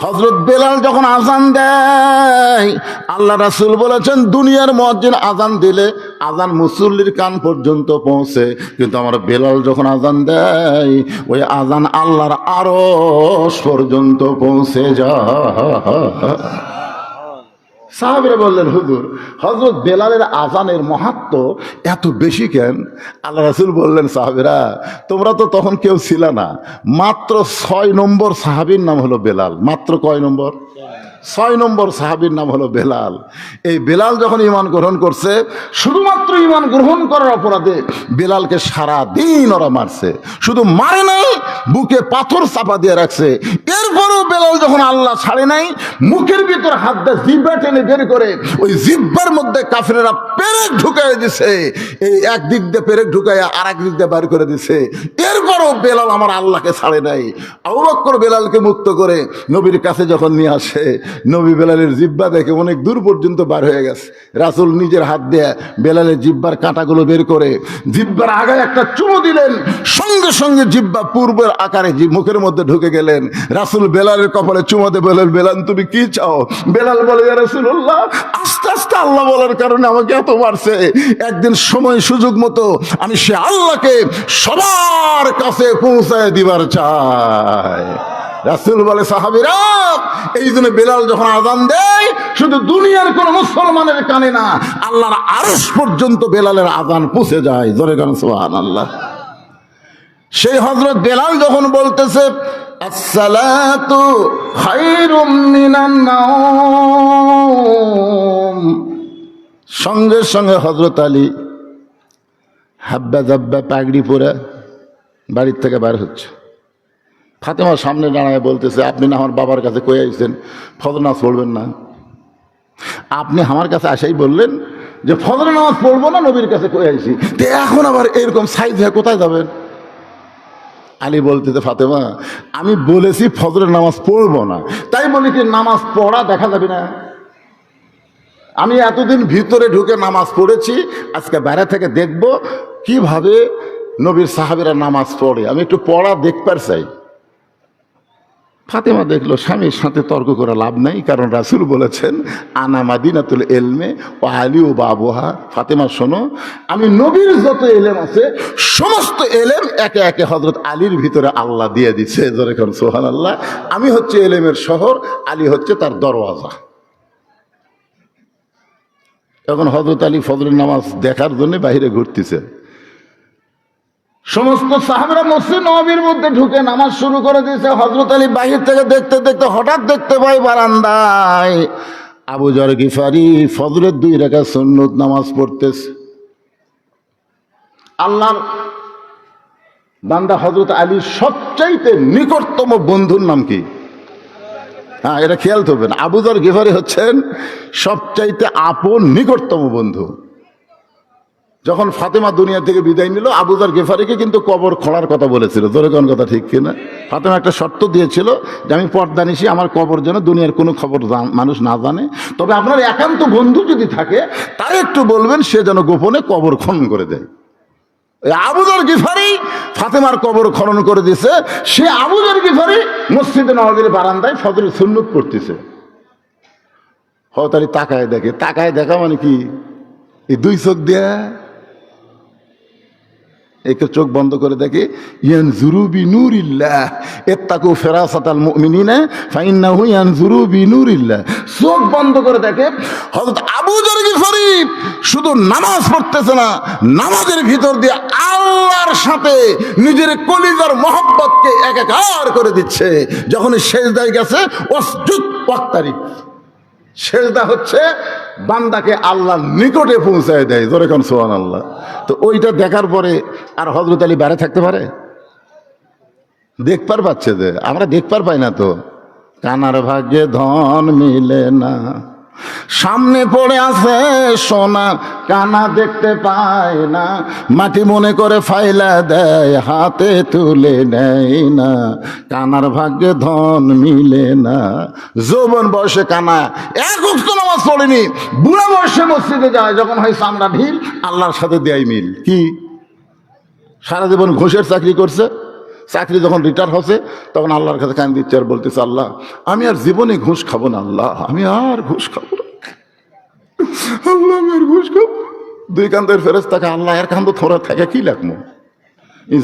হযরত বেলাল যখন আজান দেয়, আল্লাহ রাসূল বলেছেন, দুনিয়ার মুয়াজ্জিন আজান দিলে আজান মুসল্লির কান পর্যন্ত পৌঁছে, কিন্তু আমার বেলাল যখন আজান দেয়, ওই আজান আল্লাহর আরশ পর্যন্ত পৌঁছে যায়। সাহাবীরা বললেন, হুজুর হযরত বেলালের আজানের মাহাত্ম্য এত বেশি কেন? আল্লাহ রাসূল বললেন, সাহাবীরা তোমরা তো তখন কেউ ছিল না, মাত্র 6 নম্বর সাহাবীর নাম হলো বেলাল। মাত্র কয় নম্বর? 6 নম্বর সাহাবীর নাম হলো বেলাল। এই বেলাল যখন ঈমান গ্রহণ করছে, শুধুমাত্র ঈমান গ্রহণ করার অপরাধে বেলালকে সারা দিন ওরা মারছে। শুধু মারে নাই, বুকে পাথর চাপা দিয়ে রাখছে। এরপরও বেলাল যখন আল্লাহ ছাড়ে নাই, মুখের ভিতর হাত দিয়ে জিহ্বা টেনে বের করে ওই জিহ্বার মধ্যে কাফেরেরা পেরেক ঢুকাই দিছে। এই এক দিক দিয়ে পেরেক ঢুকাইয়া আর এক দিক দিয়ে বের করে দিছে। এরপরও বেলাল আমার আল্লাহকে ছাড়ে নাই। আবু বকর বেলালকে মুক্ত করে নবীর কাছে যখন নিয়ে আসে, নবী বেলালের জিহ্বা দেখে অনেক দূর পর্যন্ত বার হয়ে গেছে। রাসূল নিজের হাত দিয়ে বেলালের জিহ্বার কাঁটাগুলো বের করে জিহ্বার আগায় একটা চুমু দিলেন, সঙ্গে সঙ্গে জিহ্বা পূর্বের আকারে মুখের মধ্যে ঢুকে গেলেন। রাসূল বেলালের কপালে চুমাতে বললেন, বেলাল তুমি কি চাও? বেলাল বলে, ইয়া রাসূলুল্লাহ, আস্তে আস্তে আল্লাহ বলার কারণে আমাকে এত মারছে, একদিন সময় সুযোগ মতো আমি সে আল্লাহকে সবার কাছে পৌঁছায় দিবার চাই। রাসূল বলে, সাহাবীরা এই জন্য বেলাল যখন আযান দেয়, শুধু দুনিয়ার কোন মুসলমানের কানে না, আল্লাহর আরশ পর্যন্ত বেলালের আযান পৌঁছে যায়। জোরে গান সুবহানাল্লাহ। সেই হযরত বেলাল যখন বলতেছে, আসসালাতু খায়রুম মিনান নাওম, সঙ্গে সঙ্গে হযরত আলী হাব্বা জাব্বা পাগড়ি পরে বাড়ির থেকে বের হচ্ছে। ফাতেমার সামনে দাঁড়ায় বলতেছে, আপনি না আমার বাবার কাছে কই আইছেন ফজর নামাজ পড়বেন না? আপনি আমার কাছে আসাই বললেন যে ফজর নামাজ পড়বো না, নবীর কাছে কই আইছি, তো এখন আবার এরকম সাইজ হয়ে কোথায় যাবেন? আলী বলতেছে, ফাতেমা আমি বলেছি ফজরের নামাজ পড়বো না, তাই বলি কি নামাজ পড়া দেখা যাবে না? আমি এতদিন ভিতরে ঢুকে নামাজ পড়েছি, আজকে বাইরে থেকে দেখব কিভাবে নবীর সাহাবীরা নামাজ পড়ে, আমি একটু পড়া দেখবার চাই। ফাতেমা দেখলো স্বামীর সাথে তর্ক করে লাভ নাই, কারণ রাসূল বলেছেন, আনা মাদিনাতুল ইলমে ওয়া আলী ও বাবুহা। ফাতেমা শোনো, আমি নবীর যত এলেম আছে সমস্ত এলেম একে একে হযরত আলীর ভিতরে আল্লাহ দিয়ে দিচ্ছে। জোরে কোন সুবহানাল্লাহ। আমি হচ্ছে এলেমের শহর, আলী হচ্ছে তার দরওয়াজা। এখন হযরত আলী ফজরের নামাজ দেখার জন্য বাইরে ঘুরতেছে। সমস্ত সাহাবারা মসজিদ নববীর মধ্যে ঢুকে নামাজ শুরু করে দিয়েছে। হযরত আলী বাহির থেকে দেখতে দেখতে হঠাৎ দেখতে পাই বারান্দায় আবু যর গিফারি ফজরের 2 রাকাত সুন্নত নামাজ পড়তেছে। আল্লাহর বান্দা হযরত আলীর সবচাইতে নিকটতম বন্ধুর নাম কি? হ্যাঁ, এটা খেয়াল করবেন। আবু যর গিফারি হচ্ছেন সবচাইতে আপন নিকটতম বন্ধু। যখন ফাতেমা দুনিয়া থেকে বিদায় নিল, আবু যর গিফারিকে কিন্তু কবর খোঁড়ার কথা বলেছিল। জোরে কোন কথা ঠিক কিনা? ফাতেমা একটা শর্ত দিয়েছিল যে আমি পর্দা নিশি আমার কবর যেন দুনিয়ার কোনো খবর মানুষ না জানে, তবে আপনার একান্ত বন্ধু যদি থাকে তাই একটু বলবেন, সে যেন গোপনে কবর খনন করে দেয়। আবু যর গিফারি ফাতেমার কবর খনন করে দিয়েছে। সে আবু যর গিফারি মসজিদে নববীর বারান্দায় ফজরের সুন্নত পড়তেছে। হয়তো তাকায় দেখে, তাকায় দেখা মানে কি, এই 2 চোখ দেয়া একে চোখ বন্ধ করে দেখে, ইয়ানজুরু বিনুরিল্লাহ ইত্তাকু ফিরাসাতাল মুমিনিনা ফাইন্নাহু ইয়ানজুরু বিনুরিল্লাহ। চোখ বন্ধ করে দেখে হযরত আবু যর গিফারি শুধু নামাজ পড়তেছে না, নামাজের ভিতর দিয়ে আল্লাহর সাথে নিজের কলিজার মহব্বতকে একাকার করে দিচ্ছে। যখন সেজদায় গেছে, ওয়াসজুদ ওয়াক্তারিব, সেজদা হচ্ছে বান্দাকে আল্লাহর নিকটে পৌঁছায় দেয়। জোরে কোন সুবহানাল্লাহ। তো ওইটা দেখার পরে আর হযরত আলী বাইরে থাকতে পারে? দেখবার পাচ্ছে যে, আমরা দেখবার পাই না তো। কানার ভাগ্যে ধন মিলে না, সামনে পড়ে আছে সোনা, কানা দেখতে পায় না, মাটি মনে করে ফাইলা দেয়, হাতে তুলে নেয় না। কানার ভাগ্যে ধন মিলে না। যৌবন বয়সে কানা এক ওয়াক্ত নামাজ পড়েনি, বুড়া বয়সে মসজিদে যায়, যখন হয় চামড়া ঢিল, আল্লাহর সাথে দেয় মিল। কি সারা জীবন ঘুষের চাকরি করছে, চাকরি যখন রিটায়ার হচ্ছে তখন আল্লাহর কাছে কান দিচ্ছে আর বলতেছে, আল্লাহ আমি আর জীবনে ঘুষ খাবো না, আল্লাহ আমি আর ঘুষ খাবো না, আল্লাহ আমি আর ঘুষ খাবো। 2 কান্দের ফেরেশতাকে আল্লাহ এর কান্দ থোড়া থাকে কি লাগবো?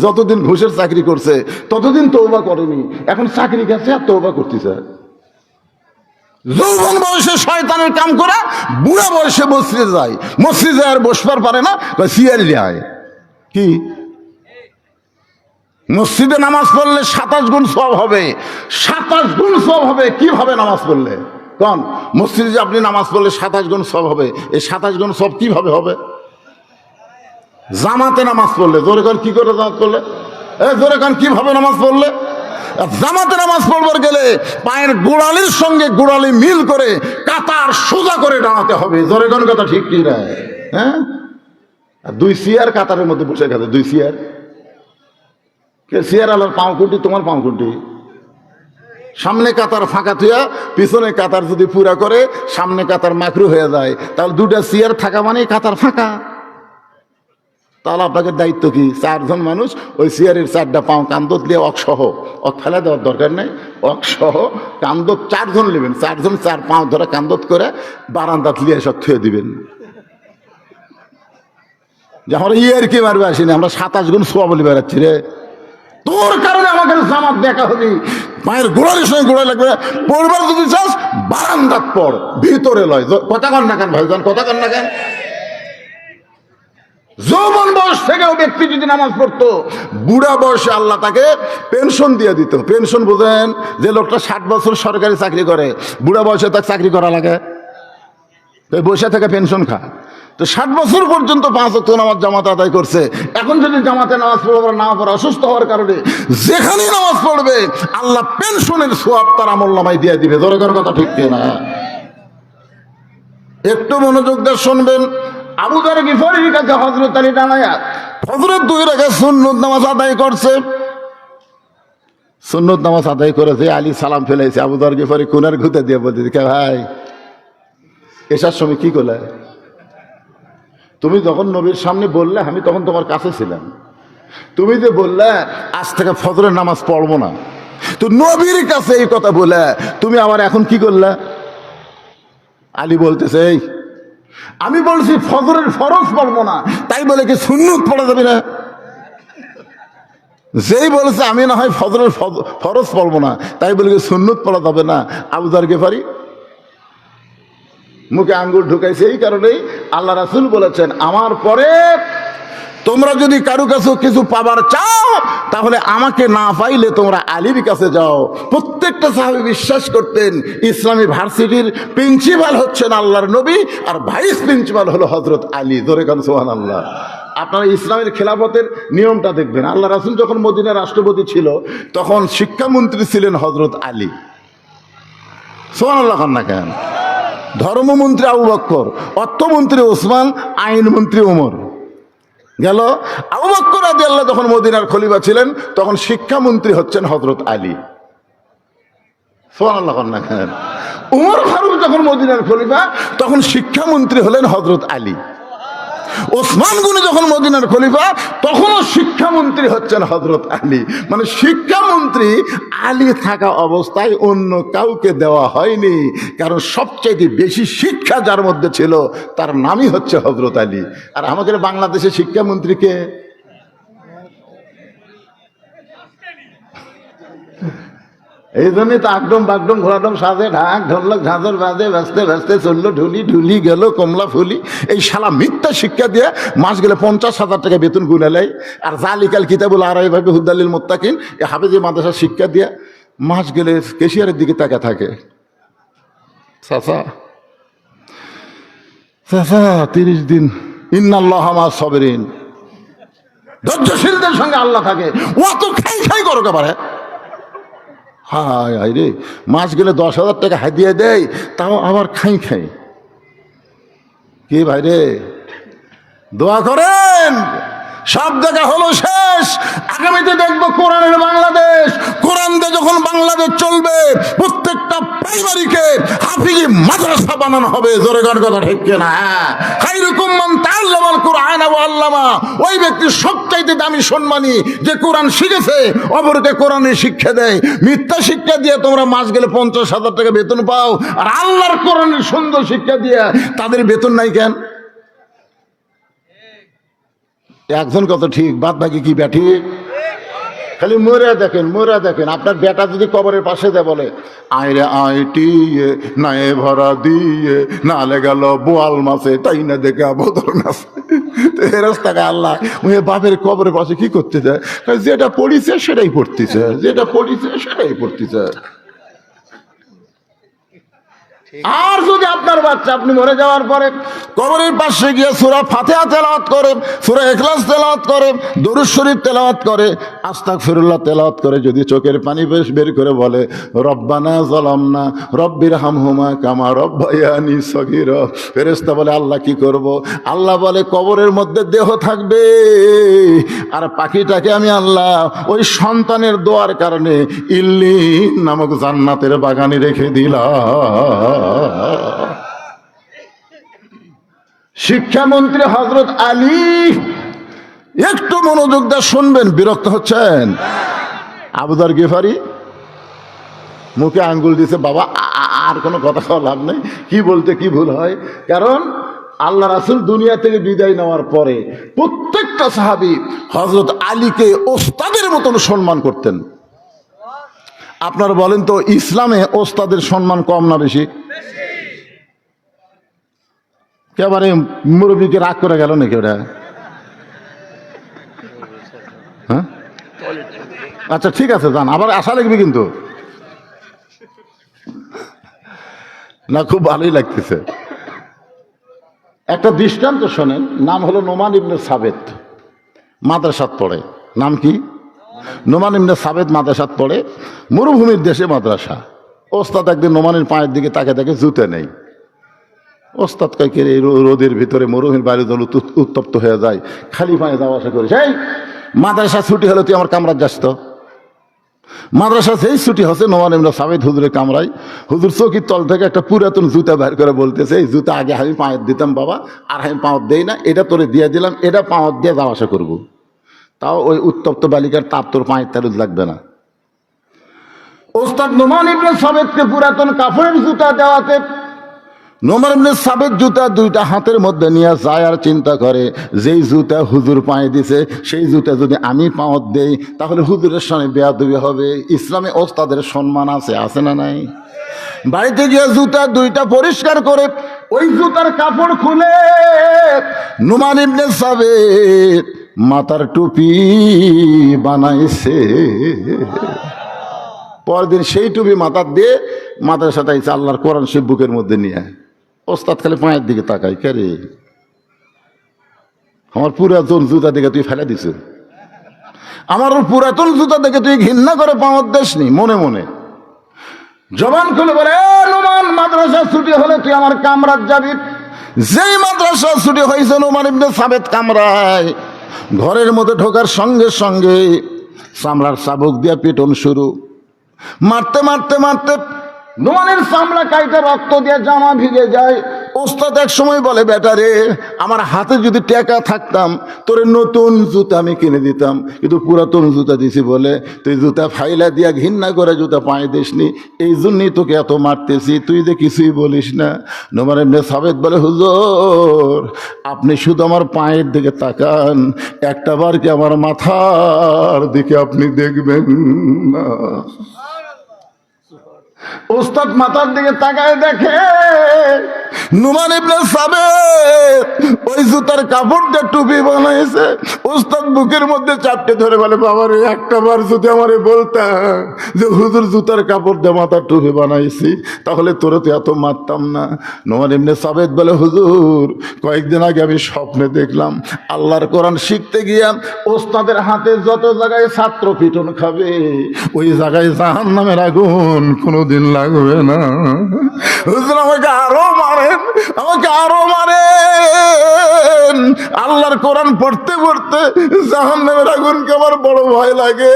যতদিন ঘুষের চাকরি করছে ততদিন তওবা করেনি, এখন চাকরি গেছে আর তওবা করতেছে। যৌবন বয়সে শয়তানের কাম করে বুড়া বয়সে মসজিদে যায়, মসজিদে আর বসবার পারে না, সিয়ার যায়। কি মসজিদে নামাজ পড়লে 27 গুণ সওয়াব হবে, 27 গুণ সওয়াব হবে। কিভাবে নামাজ পড়লে? কোন মসজিদে যে আপনি নামাজ পড়লে 27 গুণ সওয়াব হবে, এই 27 গুণ সওয়াব কিভাবে হবে? জামাতে নামাজ পড়লে। জোরে কান কি করে জামাত পড়লে? জোরে কান কিভাবে নামাজ পড়লে? জামাতে নামাজ পড়বার গেলে পায়ের গোড়ালির সঙ্গে গোড়ালি মিল করে কাতার সোজা করে দাঁড়াতে হবে। জোরে কান কথা ঠিক কি না? হ্যাঁ, 2 চেয়ার কাতারের মধ্যে বসে গেছে, 2 চেয়ার। কে চেয়ার আলার পাও কুটি, তোমার পাও কুটি। সামনে কাতার ফাঁকা থুয়া পিছনে কাতার যদি পুরা করে সামনে কাতার মাকরু হয়ে যায়, তাহলে 2টা চেয়ার থাকা মানে কাতার ফাঁকা। তাহলে আপনাকে দায়িত্ব কি? 4 জন মানুষ ওই চেয়ারের 4টা পাও কান্দত দিয়ে অকসহ, ফেলে দেওয়ার দরকার নেই, অকসহ কান্দত 4 জন নেবেন, 4 জন 4 পাও ধরে কান্দত করে বারান্দাত লিয়ে সব থুয়ে দিবেন। যে আমরা ইয়ের কি মারবে আসিনি, আমরা 27 গুণ সোয়া বলি বেড়াচ্ছি রে। তোর কারণে আমাকে জামাত দেখা হবি, মায়ের গোড়ালির সঙ্গে গোড়া লাগবে। পড়বার যদি চাস বারান্দাত পড়, ভিতরে লয়। কথা কন না কেন ভাইজান, কথা কন না কেন? যৌবন বয়স থেকেও ব্যক্তি যদি নামাজ পড়তো, বুড়া বয়সে আল্লাহ তাকে পেনশন দিয়ে দিত। পেনশন বোঝেন? যে লোকটা 60 বছর সরকারি চাকরি করে, বুড়া বয়সে তাকে চাকরি করা লাগে, বসে থেকে পেনশন খায়। তো 60 বছর পর্যন্ত 5 ওয়াক্ত নামাজ জামাতে আদায় করছে। এখন যদি জামাতে নামাজ পড়বে না পড়ে, অসুস্থ হওয়ার কারণে যেখানেই নামাজ পড়বে আল্লাহ পেনশনের সওয়াব তার আমলনামায় দিয়ে দিবে। দরকার কথা ঠিক না? একটু মনোযোগ দিয়ে শুনবেন। আবু যর গিফারির কাছে হযরত আলী দাঁড়ায়া ফজরের 2 রাকাত সুন্নত নামাজ আদায় করছে। সুন্নত নামাজ আদায় করেছে, আলী সালাম ফেলেছে। আবু যর গিফারি কোনার ঘুতে দিয়ে বলতেছে, কে ভাই এসার সময় কি করলে? তুমি যখন নবীর সামনে বললে আমি তখন তোমার কাছে ছিলাম, তুমি যে বললে আজ থেকে ফজরের নামাজ পড়বো না, তো নবীর কাছে এই কথা বলে তুমি আবার এখন কি করলে? আলী বলতেছে, এই আমি বলছি ফজরের ফরজ পড়বো না, তাই বলে কি সুন্নত পড়া যাবে না? যেই বলেছে আমি না হয় ফজরের ফরজ পড়বো না, তাই বলে কি সুন্নত পড়া যাবে না? আবু যর গিফারি মুখে আঙ্গুল ঢুকাইছে। এই কারণেই আল্লাহ রাসূল বলেছেন, আমার পরে তোমরা যদি কারো কাছে কিছু পাবার চাও তাহলে আমাকে না পাইলে তোমরা আলীর কাছে যাও। প্রত্যেকটা সাহাবী বিশ্বাস করতেন ইসলামী ভার্সিটির প্রিন্সিপাল হচ্ছেন আল্লাহর নবী, আর ভাইস প্রিন্সিপাল হলো হযরত আলী। ধরে কান সুবহানাল্লাহ। আপনারা ইসলামের খেলাফতের নিয়মটা দেখবেন। আল্লাহ রাসূল যখন মদিনার রাষ্ট্রপতি ছিল তখন শিক্ষামন্ত্রী ছিলেন হযরত আলী। সুবহানাল্লাহ না কেন? ধর্মমন্ত্রী আবু বকর, অর্থমন্ত্রী ওসমান, আইনমন্ত্রী ওমর। গেল আবু বকর রাদিয়াল্লাহু যখন মদিনার খলিফা ছিলেন তখন শিক্ষামন্ত্রী হচ্ছেন হযরত আলী। সুবহানাল্লাহ না কেন? ওমর ফারুক যখন মদিনার খলিফা তখন শিক্ষামন্ত্রী হলেন হযরত আলী। ওসমান গনি যখন মদিনার খলিফা তখনও শিক্ষামন্ত্রী হচ্ছেন হযরত আলী। মানে শিক্ষামন্ত্রী আলী থাকা অবস্থায় অন্য কাউকে দেওয়া হয়নি, কারণ সবচেয়ে বেশি শিক্ষা যার মধ্যে ছিল তার নামই হচ্ছে হযরত আলী। আর আমাদের বাংলাদেশে শিক্ষামন্ত্রীকে এই জন্যই তো আকডম বাগডম ঘোরাডম সাজে ঢাক ঢোলক ঝাঁঝর বাজে ব্যস্তে ব্যস্তে চললো ঢুলি ঢুলি গেল কমলা ফুলি। এই শালা মিথ্যা শিক্ষা দিয়ে মাস গেলে 50,000 টাকা বেতন গুনে নেয়। আর জালিকাল কিতাবুল আরাই ভাবে হুদালিল মুত্তাকিন এই হাফেজি মাদ্রাসার শিক্ষা দিয়ে মাস গেলে কেশিয়ারের দিকে তাকা থাকে। চাচা চাচা 30 দিন ইন্নাল্লাহা মা সাবিরিন, ধৈর্যশীলদের সঙ্গে আল্লাহ থাকে। ও তো খাই খাই করো কাবারে। হায় হায় রে, মাস গেলে 10,000 টাকা হাদিয়া দেয়, তাও আবার খাই খাই। কি ভাই রে, দোয়া করেন। সব জায়গা হলো শেষ। আগামীতে দেখবো কোরআনের বাংলাদেশ। কোরআন দিয়ে যখন বাংলাদেশ চলবে প্রত্যেকটা প্রাইমারিকে হাফিজি মাদ্রাসা বানানো হবে। জোরে গান কথা ঠিক কিনা? খায়রুকুম মান তাআল্লামাল কুরআন ওয়া আল্লামা। ওই ব্যক্তি সবচাইতে দামি সম্মানী যে কোরআন শিখেছে অপরকে কোরআনের শিক্ষা দেয়। মিথ্যা শিক্ষা দিয়ে তোমরা মাস গেলে 50,000 টাকা বেতন পাও, আর আল্লাহর কোরআনের সুন্দর শিক্ষা দিয়ে তাদের বেতন নাই কেন? একজন কত ঠিক, বাদ বাকি কি ব্যাঠি? খালি মরে দেখেন মরে দেখেন। আপনার বেটা যদি কবরের পাশে দেয় বলে আইরে আইটি নায়ে ভরা দিয়ে নালে গেল বোয়াল মাছে তাই না দেখে বদল নাচে। রাস্তাকে আল্লাহ ওই বাপের কবরের পাশে কি করতে চায়? যেটা পড়িছে সেটাই পড়তেছে, যেটা পড়িছে সেটাই পড়তেছে। আর যদি আপনার বাচ্চা আপনি মরে যাওয়ার পরে কবরের পাশে গিয়ে সূরা ফাতিহা তেলাওয়াত করে, সূরা ইখলাস তেলাওয়াত করে, দরুদ শরীফ তেলাওয়াত করে, আস্তাগফিরুল্লাহ তেলাওয়াত করে, যদি চোখের পানি বের করে বলে রব্বানা যালামনা রব্বিরহামহুমা কামা রব্বায়ানি সগীরা, ফেরেশতা বলে আল্লাহ কি করব? আল্লাহ বলে কবরের মধ্যে দেহ থাকবে, আর পাখিটাকে আমি আল্লাহ ওই সন্তানের দোয়ার কারণে ইল্লিন নামক জান্নাতের বাগানে রেখে দিলাম। শিক্ষামন্ত্রী হযরত আলী। একটু মনোযোগ দিয়ে শুনবেন, বিরক্ত হচ্ছেন? আবু যর গিফারি মুখে আঙ্গুল দিছে, বাবা আর কোনো কথা কওয়া লাভ নেই, কি বলতে কি ভুল হয়। কারণ আল্লাহ রাসূল দুনিয়া থেকে বিদায় নেওয়ার পরে প্রত্যেকটা সাহাবী হযরত আলীকে ওস্তাদের মতন সম্মান করতেন। আপনারা বলেন তো ইসলামে ওস্তাদের সম্মান কম না বেশি? একেবারে মুরব্বীকে রাগ করে গেল নাকি ওরা? হ্যাঁ আচ্ছা ঠিক আছে যান, আবার আশা লাগবে কিন্তু না, খুব ভালোই লাগতেছে। একটা দৃষ্টান্ত শোনেন, নাম হলো নোমান ইবনে সাবেত, মাদ্রাসাত পড়ে। নাম কি? নোমান ইবনে সাবেত মাদ্রাসাত পড়ে, মরুভূমির দেশে মাদ্রাসা। ওস্তাদ একদিন নোমানের পায়ের দিকে তাকে দেখে জুতে নেই। ওস্তাদ কয়েকে এই রোদের ভিতরে মরুভূমির বাইরে জল উত্তপ্ত হয়ে যায়, খালি পায়ে যাওয়া আসা করিস, এই মাদ্রাসা ছুটি হলে তুই আমার কামরায় যাস তো। মাদ্রাসা সেই ছুটি হচ্ছে, নোমান ইবনে সাবেত হুজুরের কামরায়। হুজুর চৌকির তল থেকে একটা পুরাতন জুতা বের করে বলতেছে, এই জুতা আগে আমি পায়ের দিতাম বাবা, আর আমি পাওয়ার দেই না, এটা তোরে দিয়ে দিলাম, এটা পাওয়ার দিয়ে যাওয়া আসা করবো, তাও ওই উত্তপ্ত বালিকার তাপ তোর পায়ের তালুজ লাগবে না। ওস্তাদ নোমান ইবনে সাবেতকে পুরাতন কাফনের জুতা দেওয়াতে নোমান ইবনে সাবেত জুতা দুইটা হাতের মধ্যে নিয়ে যায় আর চিন্তা করে, যেই জুতা হুজুর পায়ে দিছে সেই জুতা যদি আমি পাওয়ার দেই তাহলে হুজুরের সামনে বেয়াদবি হবে। ইসলামে ওস্তাদের সম্মান আছে, আছে না নাই? বাড়িতে গিয়ে জুতা দুইটা পরিষ্কার করে ওই জুতার কাপড় খুলে নোমান ইবনে সাবেত মাথার টুপি বানাইছে। পরদিন সেই টুপি মাথার দিয়ে মাথার সাথে আল্লাহর কোরআন শরীফ বুকের মধ্যে নিয়ে ওস্তাদ খালি পায়ের দিকে তাকাই, কে রে আমার পুরাতন জুতা দেখে তুই ফেলে দিছ, আমার পুরাতন জুতা দেখে তুই ঘৃণা করে পাওয়ার দেশ নি, মনে মনে জবান খুলে বলে, নোমান মাদ্রাসা ছুটি হলে তুই আমার কামরাত যাবি। যেই মাদ্রাসা ছুটি হয়েছে নোমান ইবনে সাবেত কামরায়, ঘরের মধ্যে ঢোকার সঙ্গে সঙ্গে চামড়ার চাবুক দিয়ে পিটন শুরু। মারতে মারতে মারতে নোমানের চামড়া কাইটা রক্ত দিয়ে জামা ভিজে যায়। ওস্তাদ এক সময় বলে, বেটা রে, আমার হাতে যদি টাকা থাকতাম তোরে নতুন জুতা আমি কিনে দিতাম, কিন্তু পুরাতন জুতা দিছি বলে তুই জুতা ফাইলা দিয়া ঘৃণা করে জুতা পায়ে দিসনি, এই জন্যই তোকে এত মারতেছি, তুই যে কিছুই বলিস না। নোমান ইবনে সাবেত বলে, হুজুর আপনি শুধু আমার পায়ের দিকে তাকান, একটা বার কি আমার মাথার দিকে আপনি দেখবেন না? ওস্তাদ মাথার দিকে তাকায় দেখে নোমান ইবনে সাবেত ওই জুতার কাপড় দিয়ে টুপি বানাইছে। ওস্তাদ বুকের মধ্যে চাপটে ধরে বলে, বাবা রে, একটা বার যদি আমারে বলতা যে হুজুর জুতার কাপড় দিয়ে মাথার টুপি বানাইছি, তাহলে তোরে তো এত মারতাম না। নোমান ইবনে সাবেত বলে, হুজুর কয়েকদিন আগে আমি স্বপ্নে দেখলাম আল্লাহর কোরআন শিখতে গিয়া ওস্তাদের হাতে যত জায়গায় ছাত্র পিটন খাবে, ওই জায়গায় জাহান্নামের আগুন কোনোদিন লাগবে না। হুজুর আমাকে আরো মারেন, আমাকে আরো মারেন। আল্লাহর কোরআন পড়তে পড়তে জাহান্নামের আগুনকে আমার বড় ভয় লাগে।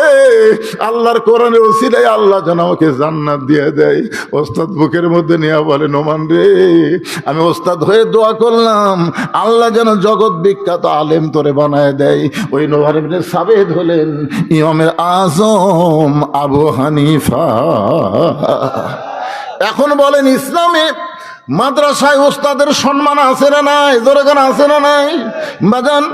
আল্লাহর কোরআনের ওসিলায় আল্লাহ যেন আমাকে জান্নাত দিয়ে দেয়। ওস্তাদ বুকের মধ্যে নিয়ে বলে, নোমান রে, আমি ওস্তাদ হয়ে দোয়া করলাম আল্লাহ যেন জগৎ বিখ্যাত আলেম তোরে বানায় দেয়। ওই নোমান ইবনে সাবেত হলেন ইমামে আজম আবু হানিফা। এখন বলেন, ইসলামে মাদ্রাসায় ওস্তাদের সম্মান আছে না নাই? জোরে গান আছে না নাই? বাজান,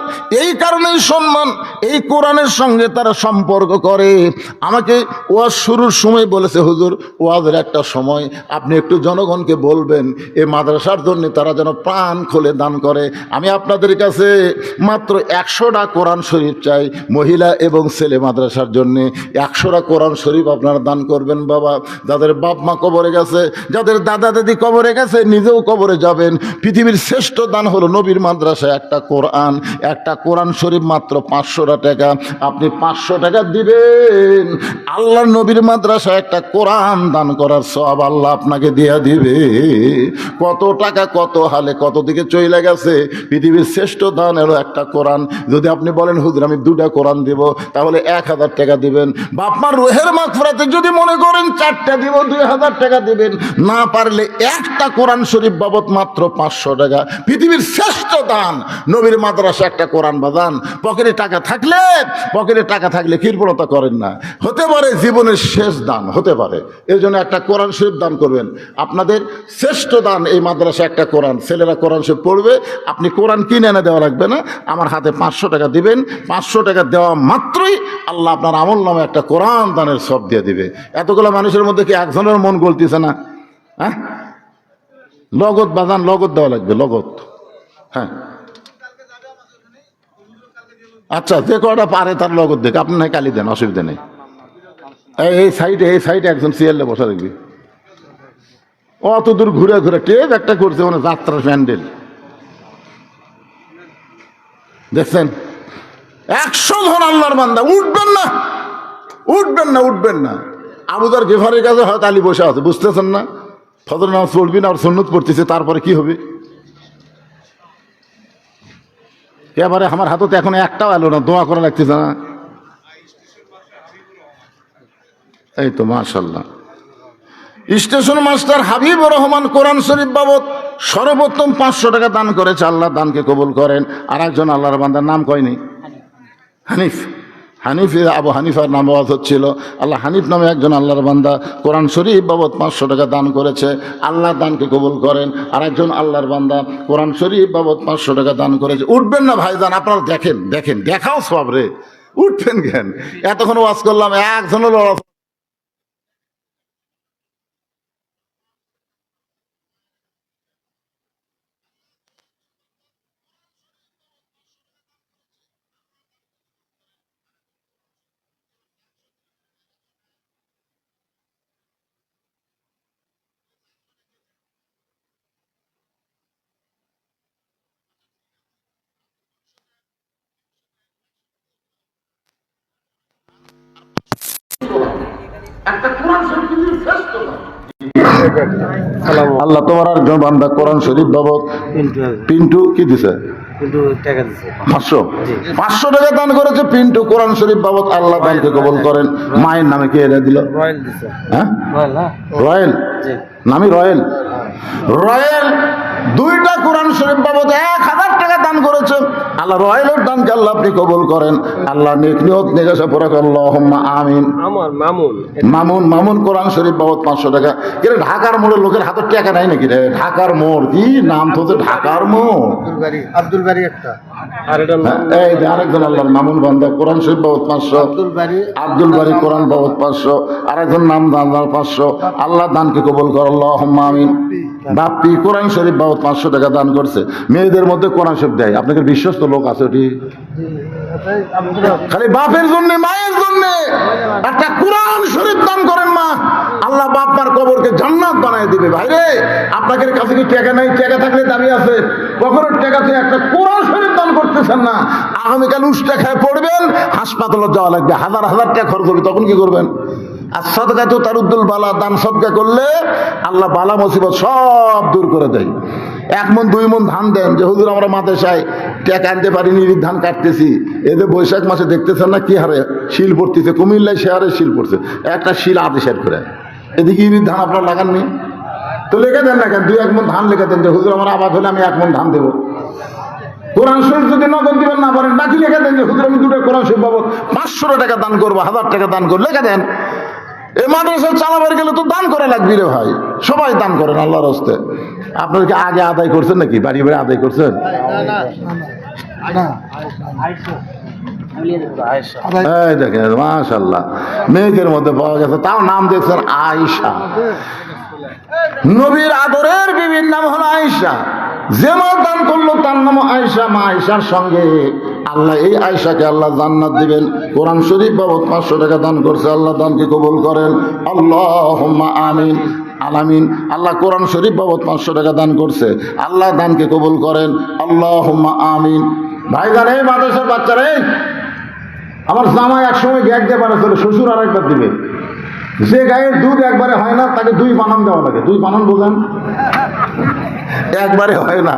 এই কারণেই সম্মান, এই কোরআনের সঙ্গে তারা সম্পর্ক করে। আমাকে ওয়াজ শুরুর সময় বলেছে, হুজুর ওয়াজের একটা সময় আপনি একটু জনগণকে বলবেন এই মাদ্রাসার জন্য তারা যেন প্রাণ খুলে দান করে। আমি আপনাদের কাছে মাত্র 100টা কোরআন শরীফ চাই, মহিলা এবং ছেলে মাদ্রাসার জন্য 100টা কোরআন শরীফ আপনারা দান করবেন। বাবা, যাদের বাপ মা কবরে গেছে, যাদের দাদা দাদি কবরে গেছে, নিজেও কবরে যাবেন, পৃথিবীর শ্রেষ্ঠ দান হলো নবীর মাদ্রাসায় একটা কোরআন, একটা কোরআন শরীফ মাত্র 500 টাকা। আপনি 500 টাকা দিবেন, আল্লাহর নবীর মাদ্রাসায় একটা কোরআন দান করার সওয়াব আল্লাহ আপনাকে দিয়ে দিবে। কত টাকা কত হালে কত দিকে চলে গেছে। পৃথিবীর শ্রেষ্ঠ দান হলো একটা কোরআন। যদি আপনি বলেন হুজুর আমি 2টা কোরআন দিব, তাহলে 1000 টাকা দিবেন। বাপমার রুহের মাগফিরাতে যদি মনে করেন 4টা দিব, 2000 টাকা দিবেন। না পারলে একটা কোরআন শরীফ বাবদ মাত্র 500 টাকা। পৃথিবীর শ্রেষ্ঠ দান নবীর মাদ্রাসা একটা কোরআন। বাজান, পকেটে টাকা থাকলে কৃপণতা করেন না, হতে পারে জীবনের শেষ দান হতে পারে, এর জন্য একটা কোরআন শরীফ দান করবেন। আপনাদের শ্রেষ্ঠ দান এই মাদ্রাসা একটা কোরআন। ছেলেরা কোরআন শরীফ পড়বে, আপনি কোরআন কিনে এনে দেওয়া লাগবে না, আমার হাতে 500 টাকা দিবেন। 500 টাকা দেওয়া মাত্রই আল্লাহ আপনার আমল নামে একটা কোরআন দানের সব দিয়ে দিবে। এতগুলো মানুষের মধ্যে কি একজনের মন গলতিছে না? হ্যাঁ, লগত বাজান, লগত দেওয়া লাগবে, লগত। হ্যাঁ, আচ্ছা, যে কটা পারে তার লগত দেখ, আপনি নাই কালি দেন, অসুবিধা নেই। এই সাইডে একজন সিয়ারলে বসা দেখবি, অত দূর ঘুরে ঘুরে টেপ একটা করছে, মানে যাত্রার প্যান্ডেল দেখছেন। 100 জন আল্লাহর বান্দা, উঠবেন না। আবু যর গেফারের কাছে হয়তো আলী বসে আছে, বুঝতেছেন না? ফজর নামাজ পড়বি না, আর সুন্নত পড়তেছে, তারপরে কি হবে? এবারে আমার হাতে এখন একটাও এলো না, দোয়া করা লাগতেছে না। এই তো মাশাআল্লাহ, স্টেশন মাস্টার হাবিবুর রহমান কোরআন শরীফ বাবদ সর্বোত্তম 500 টাকা দান করেছে। আল্লাহ দানকে কবুল করেন। আর একজন আল্লাহর বান্দার নাম কয়নি, হানিফ আবু হানিফার নাম আওয়াজ হচ্ছিল। আল্লাহ হানিফ নামে একজন আল্লাহর বান্দা কোরআন শরীফ বাবদ 500 টাকা দান করেছে। আল্লাহ দানকে কবুল করেন। আর একজন আল্লাহর বান্দা কোরআন শরীফ বাবদ 500 টাকা দান করেছে। উঠবেন না ভাইজান, আপনারা দেখেন দেখাও সব রে, উঠবেন কেন? এতক্ষণ ওয়াজ করলাম, একজনও একটা কোরআন শরীফ পৃথিবীর শ্রেষ্ঠ দান। আল্লাহ তোমার একজন বান্দা কোরআন শরীফ বাবদ পিন্টু কি দিছে? 500 টাকা দান করেছে পিন্টু কোরআন শরীফ বাবদ। আল্লাহ দানকে কবুল করেন। মায়ের নামে কে এনে দিল? হ্যাঁ, রয়েল নামি রয়েল। রয়েল 2টা কোরআন শরীফ বাবদ 1000 টাকা দান করেছে। আল্লাহ রয়েলের দানকে আল্লাহ আপনি কবুল করেন। আল্লাহ নেক নিয়ত নিগাসা পড়া আল্লাহুম্মা আমিন। মামুন কোরআন শরীফ বাবদ 500 টাকা। কিরে ঢাকার মোড়ের লোকের হাতে টাকা নাই নাকি রে? ঢাকার মোড় কি নাম তো? ঢাকার মোড় আব্দুল বাড়ি একটা। এই যে আরেকজন আল্লাহর মামুন বান্দা কোরআন শরীফ বাবদ 500। আব্দুল বাড়ি কোরআন বাবদ 500। আরেকজন নাম দান 500। আল্লাহ দানকে কবুল কর আল্লাহুম্মা আমিন। বাপ্পি কোরআন শরীফ বাবদ 500 টাকা দান করছে। মেয়েদের মধ্যে কোরআন শরীফ দেয়। আপনাদের বিশ্বস্ত লোক আছে ওটি? খালি বাপের জন্য মায়ের জন্য একটা কোরআন শরীফ দান করেন মা, আল্লাহ বাপ মার কবরকে জান্নাত বানায় দিবে। ভাইরে আপনাদের কাছে কি টাকা নাই? টাকা থাকলে দাঁড়িয়ে আছে। কবরের টাকাতে একটা কোরআন শরীফ দান করতেছেন না। আগামীকাল উষ্টা খায় পড়বেন, হাসপাতালে যাওয়া লাগবে, হাজার হাজার টাকা খরচ হবে। তখন কি করবেন? আর সাদকা তো তারুদ্দুল বালা, দান সদকা করলে আল্লাহ বালা মুসিবত সব দূর করে দেয়। 1 মণ 2 মণ ধান দেন যে হুজুর আমরা মাদ্রাসায় টাকা আনতে পারিনি, ধান কাটতেছি। এদের বৈশাখ মাসে দেখতেছেন না কি হারে শিল পড়তেছে? কুমিল্লায় সে হারে শিল পড়ছে, একটা শিল আদেশের করে। এদিকে ইরির ধান আপনার লাগাননি তো লেখে দেন না কেন? 2-1 মণ ধান লেখে দেন যে হুজুর আমার আবাদ হলে আমি 1 মণ ধান দেবো। কোরআন শরীফ যদি নগদ দিবেন না পারেন, বাকি লেখে দেন যে হুজুর আমি 2টা কোরআন শরীফ বাবদ 500 টাকা দান করবো, 1000 টাকা দান করবো, লেখে দেন। এই মাদ্রাসা চালাবার গেলে তো দান করা লাগবে রে ভাই। সবাই দান করেন আল্লাহর হস্তে। আপনাদেরকে আগে আদায় করছেন নাকি? বাড়ি বাড়ি আদায় করছেন? এই দেখেন মাশাআল্লাহ, মেয়েদের মধ্যে পাওয়া গেছে, তাও নাম দেখছেন আয়েশা। নবীর আদরের বিবির নাম হলো আয়েশা। যে মা দান করলো তার নাম আয়েশা। মা আয়েশার সঙ্গে আল্লাহ এই আয়েশাকে আল্লাহ জান্নাত দিবেন। কোরআন শরীফ বাবদ 500 টাকা দান করছে। আল্লাহ দানকে কবুল করেন আল্লাহুম্মা আমিন। আলামিন। আল্লাহ কোরআন শরীফ বাবদ 500 টাকা দান করছে। আল্লাহ দানকে কবুল করেন আল্লাহুম্মা আমিন। ভাইজান, এই মাদ্রাসার বাচ্চারা, আমার জামাই একসময় গ্যাগ দিয়ে পাঠাচ্ছিল, শ্বশুর আর একবার দিবে। যে গায়ের দুধ একবারে হয় না তাকে 2 বানান দেওয়া লাগে। 2 বানান বোঝেন? একবারে হয় না,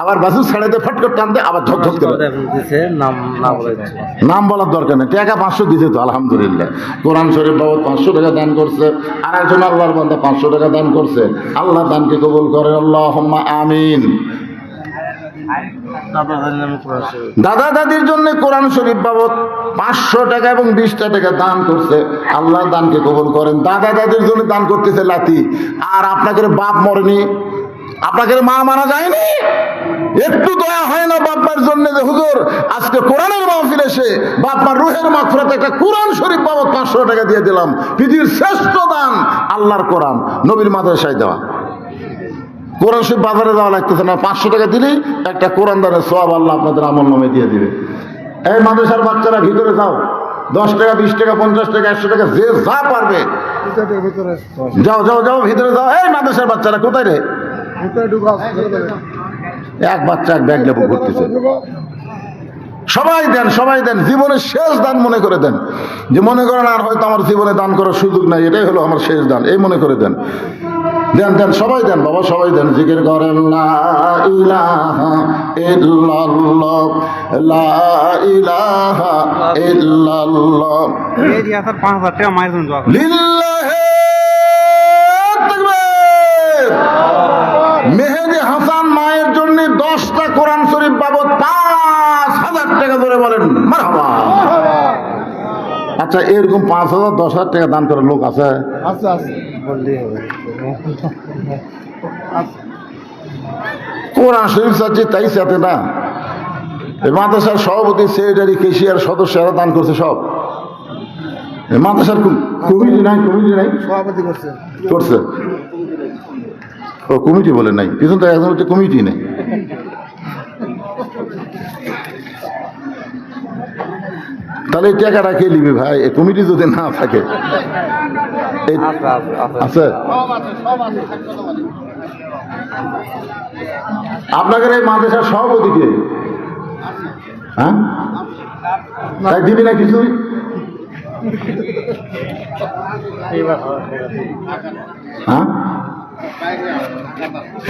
আবার বাসু ছাড়াইতে ফটকট টানতে আবার ঝকঝক করে। নাম বলার দরকার নেই। টাকা 500 দিতে তো আলহামদুলিল্লাহ। কোরআন শরীফ বাবদ 500 টাকা দান করছে। আর একজন আল্লাহর বান্দা 500 টাকা দান করছে। আল্লাহ দানকে কবুল করে আল্লাহুম্মা আমিন। দাদা দাদির জন্য কোরআন শরীফ বাবদ 500 টাকা এবং 20টা টাকা দান করছে। আল্লাহ দানকে কবুল করেন। দাদা দাদির জন্য দান করতেছে লাতি। আর আপনাকে বাপ মরেনি, আপনাকে মা মারা যায়নি, একটু দয়া হয় না বাপমার জন্য যে হুজুর আজকে কোরআনের মাহফিল এসে বাপমার রুহের মাগফিরাতে একটা কোরআন শরীফ বাবদ 500 টাকা দিয়ে দিলাম। পৃথিবীর শ্রেষ্ঠ দান আল্লাহর কোরআন, নবীর মাদ্রাসায় দেওয়া। কোরআন শরীফ বাজারে দেওয়া লাগতেছে না। 500 টাকা দিলেই একটা কোরআন দানের সওয়াব আল্লাহ আপনাদের আমল নামে দিয়ে দিবে। এই মাদ্রাসার বাচ্চারা ভিতরে যাও, 10 টাকা 20 টাকা 50 টাকা 100 টাকা যে যা পারবে যাও যাও যাও ভিতরে যাও। এই মাদ্রাসার বাচ্চারা কোথায় রে? এক বাচ্চা এক ব্যাগ লেবু করতেছে। সবাই দেন, সবাই দেন। জীবনের শেষ দান মনে করে দেন, যে মনে করেন আর হয়তো আমার জীবনে দান করার সুযোগ নাই, এটাই হলো আমার শেষ দান, এই মনে করে দেন। দেন দেন, সবাই দেন বাবা, সবাই দেন। জিকির করেন লা ইলাহা ইল্লাল্লাহ, লা ইলাহা ইল্লাল্লাহ, লিল্লাহি তাকবীর। মেহেদি হাসান মায়ের জন্য 10টা কোরআন শরীফ বাবদ 5000 টাকা ধরে বলেন মারহাবা। আচ্ছা, এরকম 5000 10,000 টাকা দান করার লোক আছে? কোরআন শরীফ চাচ্ছি তাই চাতে না। মাদ্রাসার সভাপতি, সেক্রেটারি, কেশিয়ার, সদস্যরা দান করছে সব। মাদ্রাসার কমিটি নাই, কমিটি নাই, সভাপতি করছে। ও কমিটি বলে নাই, পিছন থেকে একজন হচ্ছে কমিটি নেই। তাহলে এই টাকাটা কে নিবে ভাই? এই কমিটি যদি না থাকে। আছে আপনাদের এই মাদ্রাসার সভাপতি কে? হ্যাঁ, তাই দিবি না কিছুই? হ্যাঁ,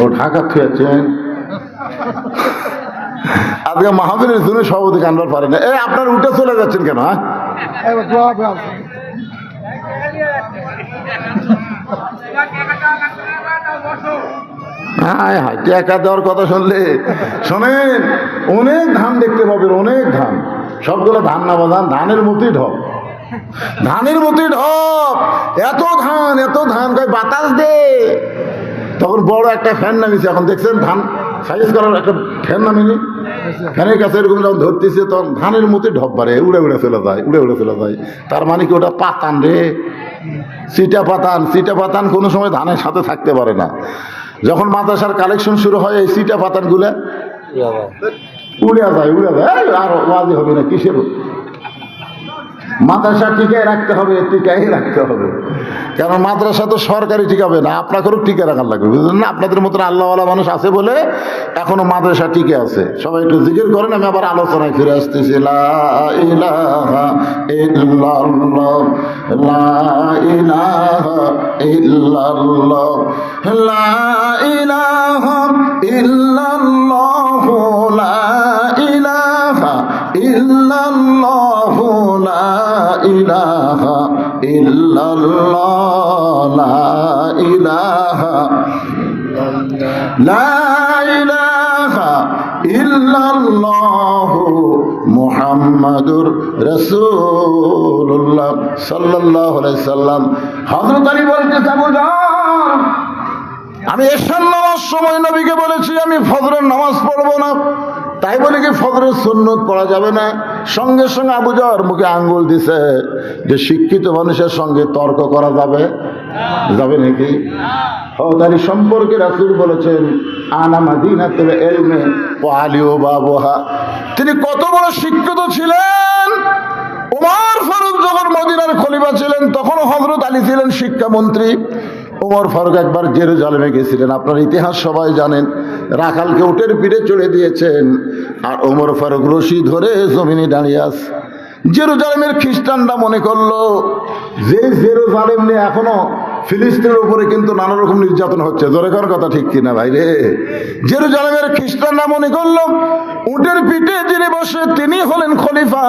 ও ঢাকা খেয়েছেন আজকে মাহফিলের জন্য সভাপতি কানবার পারে না। আপনার উঠে চলে যাচ্ছেন কেন? হ্যাঁ হ্যাঁ, টাকা দেওয়ার কথা শুনলে শোনেন, অনেক ধান দেখতে পাবেন, অনেক ধান। সবগুলো ধান না বাদান, ধানের মতোই ঢপ, ধানের মতোই ঢপ। এত ধান, এত ধান, কয় বাতাস দে। তখন বড় একটা ফ্যান নামিয়েছে, এখন দেখছেন ধান সাইজ করার একটা ফ্যান নামিনি, ফ্যানের কাছে এরকম যখন ধরতেছে তখন ধানের মতোই ঢপ বাড়ে, উড়ে উড়ে চলে যায়, উড়ে উড়ে চলে যায়। তার মানে কি ওটা পাতান রে, সিটা পাতান। সিটা পাতান কোনো সময় ধানের সাথে থাকতে পারে না। যখন মাদ্রাসার কালেকশন শুরু হয় এই সিটা পাতান গুলা উড়ে যায়, উড়ে যায়। আর ওয়াজি হবে না, কিসের মাদ্রাসা টিকায় রাখতে হবে, টিকায় রাখতে হবে। কারণ মাদ্রাসা তো সরকারি টিকাবে না, আপনাকেও টিকে রাখার লাগবে, বুঝলেন না? আপনাদের মতন আল্লাহওয়ালা মানুষ আছে বলে এখনো মাদ্রাসা টিকে আছে। সবাই একটু জিকির করেন, আমি আবার আলোচনায় ফিরে আসতেছি। লা ইলাহা ইল্লাল্লাহ, লা ইলাহা ইল্লাল্লাহ, লা ইলাহা ইল্লাল্লাহ, লা ইলাহা ইল্লাল্লাহ, লা ইলাহা ইল্লাল্লাহ, লা ইলাহা, লা ইলাহা ইল্লাল্লাহ মুহাম্মাদুর রাসূলুল্লাহ সাল্লাল্লাহু আলাইহি সাল্লাম। হযরত আলী বলতে সাবধান, আমি এশার নামাজ সময় নবীকে বলেছি আমি ফজরের নামাজ পড়বো না, তাই বলে কি ফজরের সুন্নত পড়া যাবে না? সঙ্গে সঙ্গে আবু জাহর মুখে আঙ্গুল দিছে যে শিক্ষিত মানুষের সঙ্গে তর্ক করা যাবে, যাবে নাকি? হযরত সম্পর্কে রাসূল বলেছেন আনা মাদিনাতুল ইলমি ওয়া আলিউ বাবুহা। তিনি কত বড় শিক্ষিত ছিলেন। ওমর ফারুক যখন মদিনার খলিফা ছিলেন তখন হযরত আলী ছিলেন শিক্ষামন্ত্রী। ওমর ফারুক একবার জেরুজালেমে গেছিলেন, আপনার ইতিহাস সবাই জানেন। রাখালকে উটের পিঠে চড়ে দিয়েছেন আর ওমর ফারুক রশি ধরে জমিনে দাঁড়িয়ে আছে। জেরুজালেমের খ্রিস্টানরা মনে করলো যে জেরুজালেম নিয়ে এখনো ফিলিস্তিনের উপরে কিন্তু নানা রকম নির্যাতন হচ্ছে। জোরে করার কথা ঠিক কিনা ভাই রে? জেরুজালেমের খ্রিস্টানরা মনে করলো উটের পিঠে যিনি বসে তিনি হলেন খলিফা,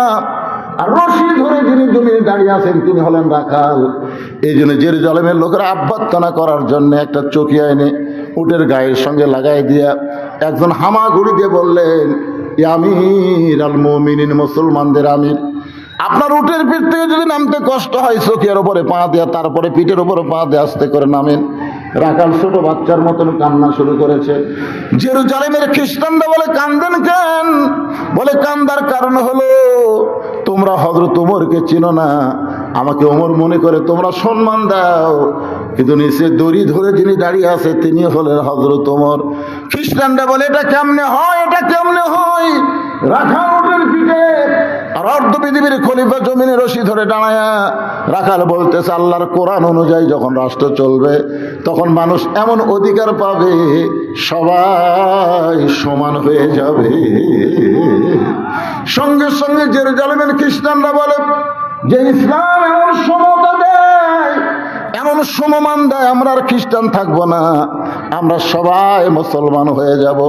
আর রশি ধরে যিনি জমিনে দাঁড়িয়ে আছেন তিনি হলেন রাখাল। এই জন্য জেরুজালেমের লোকেরা আভ্যর্থনা করার জন্য একটা চকিয়া এনে উটের গায়ের সঙ্গে লাগাই দিয়া একজন হামাগুড়ি দিয়ে বললেন, আমির আল মুমিনিন, মুসলমানদের আমির, আপনার উটের পিঠ থেকে যদি নামতে কষ্ট হয় চকিয়ার উপরে পা দেয়া, তারপরে পিঠের উপরে পা দিয়ে আস্তে করে নামেন। রাখাল ছোট বাচ্চার মতন কান্না শুরু করেছে। জেরুজালেমের খ্রিস্টানরা বলে কান্দেন কেন? বলে কান্দার কারণ হলো তোমরা হযরত ওমরকে চিনো না, আমাকে ওমর মনে করে তোমরা সম্মান দাও, কিন্তু নিচে দড়ি ধরে যিনি দাঁড়িয়ে আছে তিনি হলেন হযরত ওমর। খ্রিস্টানরা বলে এটা কেমনে হয়, এটা কেমনে হয়? রাখাল উটের পিঠে আর অর্ধ পৃথিবীর খলিফা জমিনে রশি ধরে দাঁড়ায়া। রাখাল বলতেছে আল্লাহর কোরআন অনুযায়ী যখন রাষ্ট্র চলবে তখন মানুষ এমন অধিকার পাবে সবাই সমান হয়ে যাবে। সঙ্গে সঙ্গে জেরুজালেমের খ্রিস্টানরা বলে যে ইসলাম এমন সমতা দেয়, এমন সমমান দেয়, আমরা আর খ্রিস্টান থাকবো না, আমরা সবাই মুসলমান হয়ে যাব।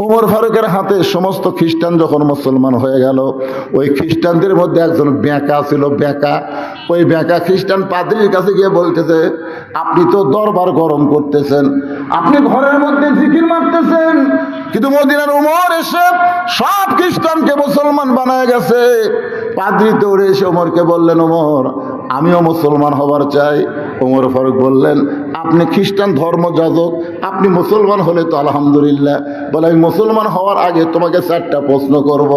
ওমর ফারুকের হাতে সমস্ত খ্রিস্টান যখন মুসলমান হয়ে গেল, ওই খ্রিস্টানদের মধ্যে একজন বেঁকা ছিল, বেঁকা। ওই বেঁকা খ্রিস্টান পাদ্রীর কাছে গিয়ে বলতেছে, আপনি তো দরবার গরম করতেছেন, আপনি ঘরের মধ্যে জিকির মারতেছেন, কিন্তু মদিনার ওমর এসে সব খ্রিস্টানকে মুসলমান বানায় গেছে। পাদ্রী দৌড়ে এসে ওমরকে বললেন, ওমর আমিও মুসলমান হবার চাই। ওমর ফারুক বললেন, আপনি খ্রিস্টান ধর্মযাজক, আপনি মুসলমান হলে তো আলহামদুলিল্লাহ। বলে আমি মুসলমান হওয়ার আগে তোমাকে 4টা প্রশ্ন করব,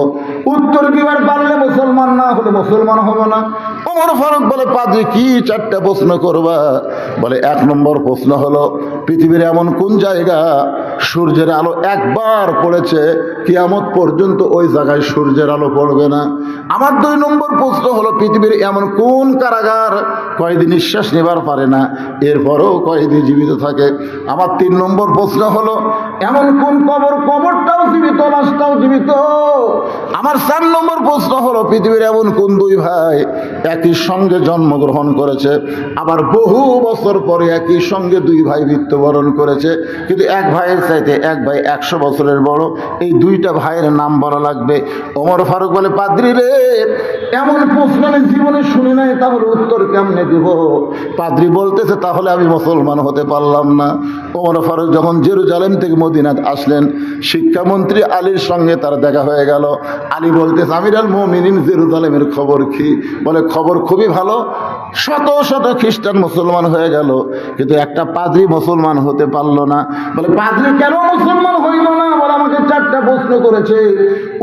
উত্তর দিবার পারলে মুসলমান, না হলে মুসলমান হব না। ওমর ফারুক বলে, পাদ্রী কি 4টা প্রশ্ন করবা? বলে 1 নম্বর প্রশ্ন হলো পৃথিবীর এমন কোন জায়গা সূর্যের আলো একবার পড়েছে কিয়ামত পর্যন্ত ওই জায়গায় সূর্যের আলো পড়বে না। আমার 2 নম্বর প্রশ্ন হলো পৃথিবীর এমন কোন কারাগার কয়েদি নিঃশ্বাস নেবার পারে না, এরপরও কয়েদি জীবিত থাকে। আমার 3 নম্বর প্রশ্ন হলো এমন কোন কবরটাও জীবিত, লাশটাও জীবিত। আমার 4 নম্বর প্রশ্ন হলো, পৃথিবীর এমন কোন দুই ভাই একই সঙ্গে জন্মগ্রহণ করেছে, আবার বহু বছর পরে একই সঙ্গে দুই ভাই মৃত্যুবরণ করেছে, কিন্তু এক ভাইয়ের চাইতে এক ভাই 100 বছরের বড়? এই দুইটা ভাইয়ের নাম বলা লাগবে। ওমর ফারুক বলে, পাদ্রী রে, এমন প্রশ্ন আমি জীবনে শুনি নাই, তাহলে উত্তর কেমনে দিব? পাদ্রী বলতেছে, তাহলে আমি মুসলমান হতে পারলাম না। ওমর ফারুক যখন জেরুজালেম থেকে মদিনাত আসলেন, শিক্ষামন্ত্রী আলীর সঙ্গে তার দেখা হয়ে গেল। আলী বলতেছে, আমির আল মুমিনিন, জেরুজালেমের খবর কি? বলে, খবর খুবই ভালো, শত শত খ্রিস্টান মুসলমান হয়ে গেল, কিন্তু একটা পাদ্রী মুসলমান হতে পারলো না। বলে, পাদ্রী কেন মুসলমান হইল না? বলে, আমাকে 4টা প্রশ্ন করেছে,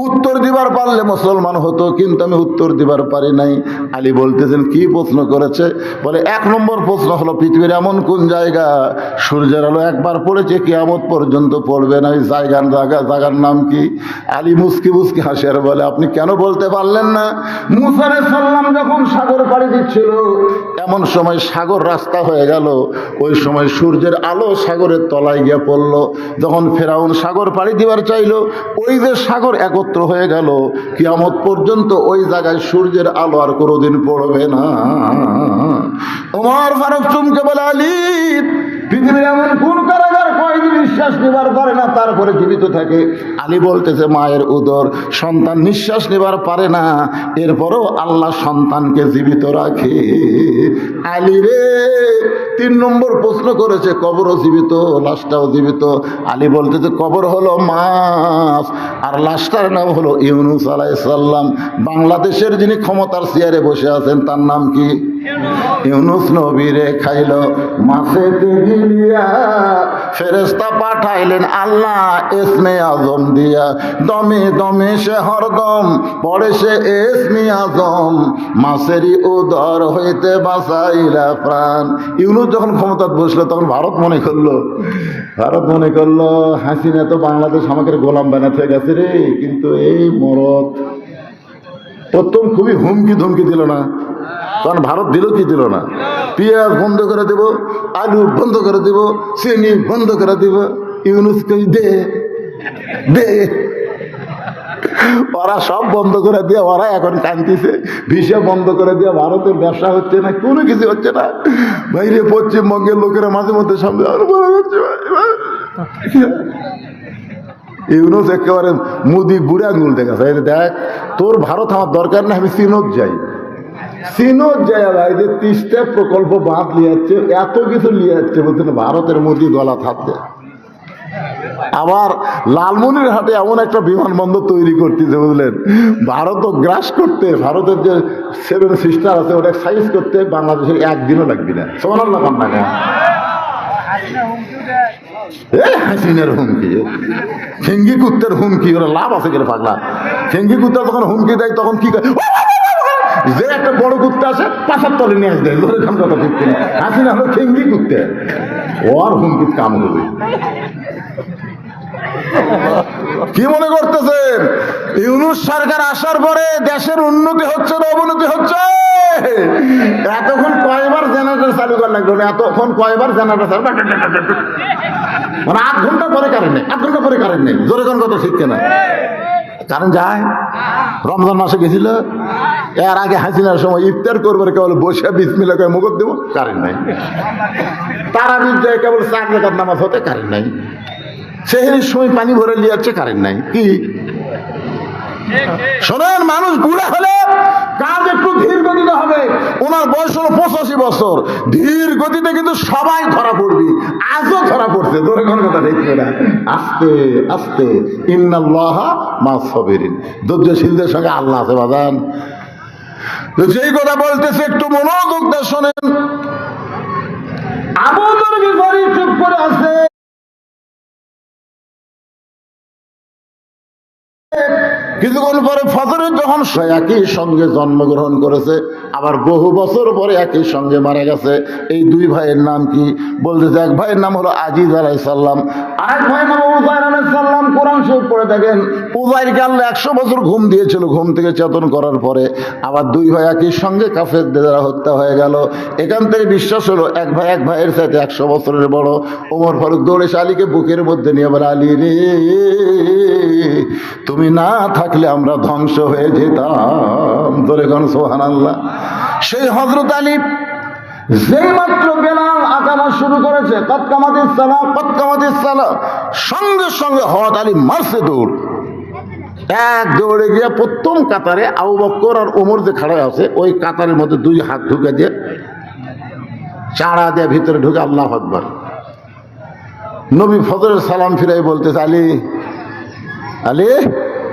উত্তর দিবার পারলে মুসলমান হতো, কিন্তু আমি উত্তর দিবার পারি নাই। আলী বলতেছেন, কি প্রশ্ন করেছে? বলে, 1 নম্বর প্রশ্ন হলো, পৃথিবীর এমন কোন জায়গা সূর্যের আলো একবার পড়েছে কিয়ামত পর্যন্ত পড়বে না, ওই জায়গার নাম কি? আলী মুস্কি মুস্কি হাসি আর বলে, আপনি কেন বলতে পারলেন না? মুসা আলাইহিস সালাম যখন সাগর পাড়ি দিচ্ছিল, এমন সময় সাগর রাস্তা হয়ে গেল, ওই সময় সূর্যের আলো সাগরের তলায় গিয়ে পড়ল। যখন ফেরাউন সাগর পাড়ি দিবার চাইল, ওই যে সাগর একত্র হয়ে গেল, কিয়ামত পর্যন্ত ওই জায়গায় সূর্যের আলো আর কোনোদিন পড়বে না। ওমর ফারুক চমকে বলে, আলী, পৃথিবীর এমন কোন কারাগার কয়েকদিন নিঃশ্বাস নেবার পারে না তারপরে জীবিত থাকে? আলী বলতেছে, মায়ের উদর সন্তান নিঃশ্বাস নেবার পারে না, এরপরও আল্লাহ সন্তানকে জীবিত রাখে। আলী রে, 3 নম্বর প্রশ্ন করেছে, কবরও জীবিত, লাশটাও জীবিত। আলী বলতেছে, কবর হলো মাছ, আর লাশটার নাম হলো ইউনুস আলাইহিস সালাম। বাংলাদেশের যিনি ক্ষমতার চেয়ারে বসে আছেন, তার নাম কি? ইউনুস নবীরে খাইল মাছেতে গিলিয়া, ফেরেশতা পাঠাইলেন আল্লাহ ইসমে আজম দিয়া, দমে দমে সে হরদম পড়ে সে ইসমে আজম, মাছেরই উদর হইতে বাঁচাইলা প্রাণ। ইউনুস যখন ক্ষমতায় বসলো, তখন ভারত মনে করলো হাসিনা তো বাংলাদেশ আমাকে গোলাম বানাতে গেছে রে। কিন্তু এই মরদ প্রথম খুবই হুমকি ধমকি দিল না? কারণ ভারত দিল কি দিল না? পেঁয়াজ বন্ধ করে দেব, আলু বন্ধ করে দেব, চিনি বন্ধ করে দেব। ইউনুসকে দে দে, ওরা সব বন্ধ করে দিয়ে ওরা এখন কাঁদতেছে, ভিসা বন্ধ করে দিয়ে ভারতের ব্যবসা হচ্ছে না, কোনো কিছু হচ্ছে না। বাইরে পশ্চিমবঙ্গের লোকেরা মাঝে মধ্যে সামনে ইউনুস একেবারে মুদি বুড়ে আঙুল দেখাচ্ছে, দেখ তোর ভারত আমার দরকার না, আমি চীনত যাই। ভাই যে 30টা প্রকল্প বাঁধ লিয়াচ্ছে, এত কিছু লিয়াচ্ছে, বলছেন ভারতের মোদি গলা থাকবে। আবার লালমনিরহাটে এমন একটা বিমানবন্দর তৈরি করতেছে, বুঝলেন, ভারত গ্রাস করতে, ভারতের যে 7 সিস্টার আছে ওটা সাইজ করতে বাংলাদেশের 1 দিনও লাগবে না। সুবহানাল্লাহ। হাসিনার হুমকি, খেঙ্গি কুত্তের হুমকি, ওরা লাভ আছে কিনা পাগলা? খেঙ্গি কুত্তা যখন হুমকি দেয় তখন কি করে, যে একটা বড় কুত্তা আছে 5 তলে নিয়ে আসবে, কথা ঠিক কিনা? হাসিনা হলো খেঙ্গি কুত্তে, ওর হুমকির কাম হবে। কি মনে করতেছেন ইউনুস সরকার আসার পরে দেশের উন্নতি হচ্ছে না অবনতি হচ্ছে? এতক্ষণ কয়বার জেনারেটর চালু করা লাগলো, এতক্ষণ কয়বার জেনারেটর, মানে 8 ঘন্টা পরে কারেন্ট নেই, 8 ঘন্টা পরে কারেন্ট নেই। জোরে কোন কথা শিখছে না, কারেন্ট যায়। রমজান মাসে গেছিল, এর আগে হাসিনার সময় ইফতার করবার কেবল বসে বিসমিল্লাহ করে মুখত দেবো, কারেন্ট নাই। তারাবির যায় কেবল 4 রাকাত নামাজ হতে কারেন্ট নাই। সেহের সময় পানি ভরে লিয়াচ্ছে, কারেন্ট নাই। কি শোনেন, মানুষ বুড়া হলে কাজ একটু ধীর গতিতে হবে। ওনার বয়স হলো 85 বছর, ধীর গতিতে কিন্তু সবাই ধরা পড়বি, আজও ধরা পড়ছে। ধরে কোন কথা দেখবে না, আস্তে আস্তে, ইন্নাল্লাহা মা'আস সাবিরিন, ধৈর্যশীলদের সঙ্গে আল্লাহ আছে বাজান। তো যেই কথা বলতেছে একটু মনোযোগ দিয়ে শোনেন। আবু যর গিফারী চুপ করে আছে, কিছুক্ষণ পরে ফজরে যখন একই সঙ্গে জন্মগ্রহণ করেছে, আবার বহু বছর পরে একই সঙ্গে মারা গেছে। এই 2 ভাইয়ের নাম কি? বলতেছে, এক ভাইয়ের নাম হলো আজিজ আলাইহিস সালাম, আরেক ভাইয়ের নাম উযাইর আলাইহিস সালাম। কোরআন শরীফ পড়ে দেখেন, উযাইরকে আল্লাহ 100 বছর ঘুম দিয়েছিল, ঘুম থেকে চেতন করার পরে আবার 2 ভাই একই সঙ্গে কাফেরদের দ্বারা হত্যা হয়ে গেল। এখান থেকে বিশ্বাস হলো এক ভাইয়ের সাথে 100 বছরের বড়। ওমর ফারুক দৌড়ে আলীকে বুকের মধ্যে নিয়ে বলে, আলী রে, তুমি না থাক রাখলে আমরা ধ্বংস হয়ে যেতাম। ধরে কোন সুবহানাল্লাহ। সেই হযরত আলী যেই মাত্র বেলাল আকামা শুরু করেছে, কদ কামাতিস সালাহ, কদ কামাতিস সালাহ, সঙ্গে সঙ্গে হযরত আলী মারছে দৌড়। এক দৌড়ে গিয়ে প্রথম কাতারে আবু বকর আর ওমর যে খাড়া আছে, ওই কাতারের মধ্যে দুই হাত ঢুকে দিয়ে চাড়া দিয়ে ভিতরে ঢুকে আল্লাহু আকবার। নবী ফজরের সালাম ফিরাই বলতেছে, আলী আলী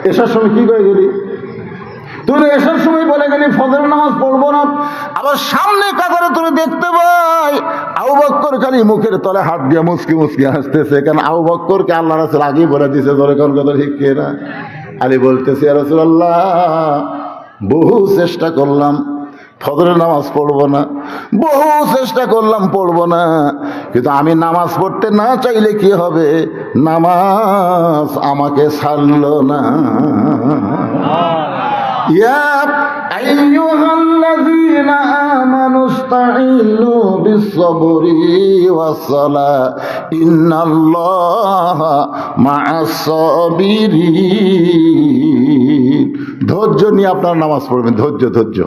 এসার সময় কি করে গেলি? তুই এসার সময় বলে গেলি ফজরের নামাজ পড়বো না, আবার সামনে কাতারে তুই দেখতে পাই আবু বকর খালি মুখের তলে হাত দিয়ে মুসকি মুসকি হাসতেছে। কারণ আবু বকরকে আল্লাহ রাসূল আগেই বলে দিয়েছে, ধরে কোন কথা ঠিক কে না। আলী বলতেছে, ইয়া রাসূলুল্লাহ, বহু চেষ্টা করলাম ফজরের নামাজ পড়বো না, বহু চেষ্টা করলাম পড়বো না, কিন্তু আমি নামাজ পড়তে না চাইলে কি হবে, নামাজ আমাকে ছাড়লো না। ইয়া আইয়ুহাল্লাযীনা আমানু ইসতাঈনু বিস-সাবরি ওয়াস-সালাহ ইন্নাল্লাহা মা'আস-সাবিরিন। ধৈর্য নিয়ে আপনারা নামাজ পড়বেন, ধৈর্য ধৈর্য।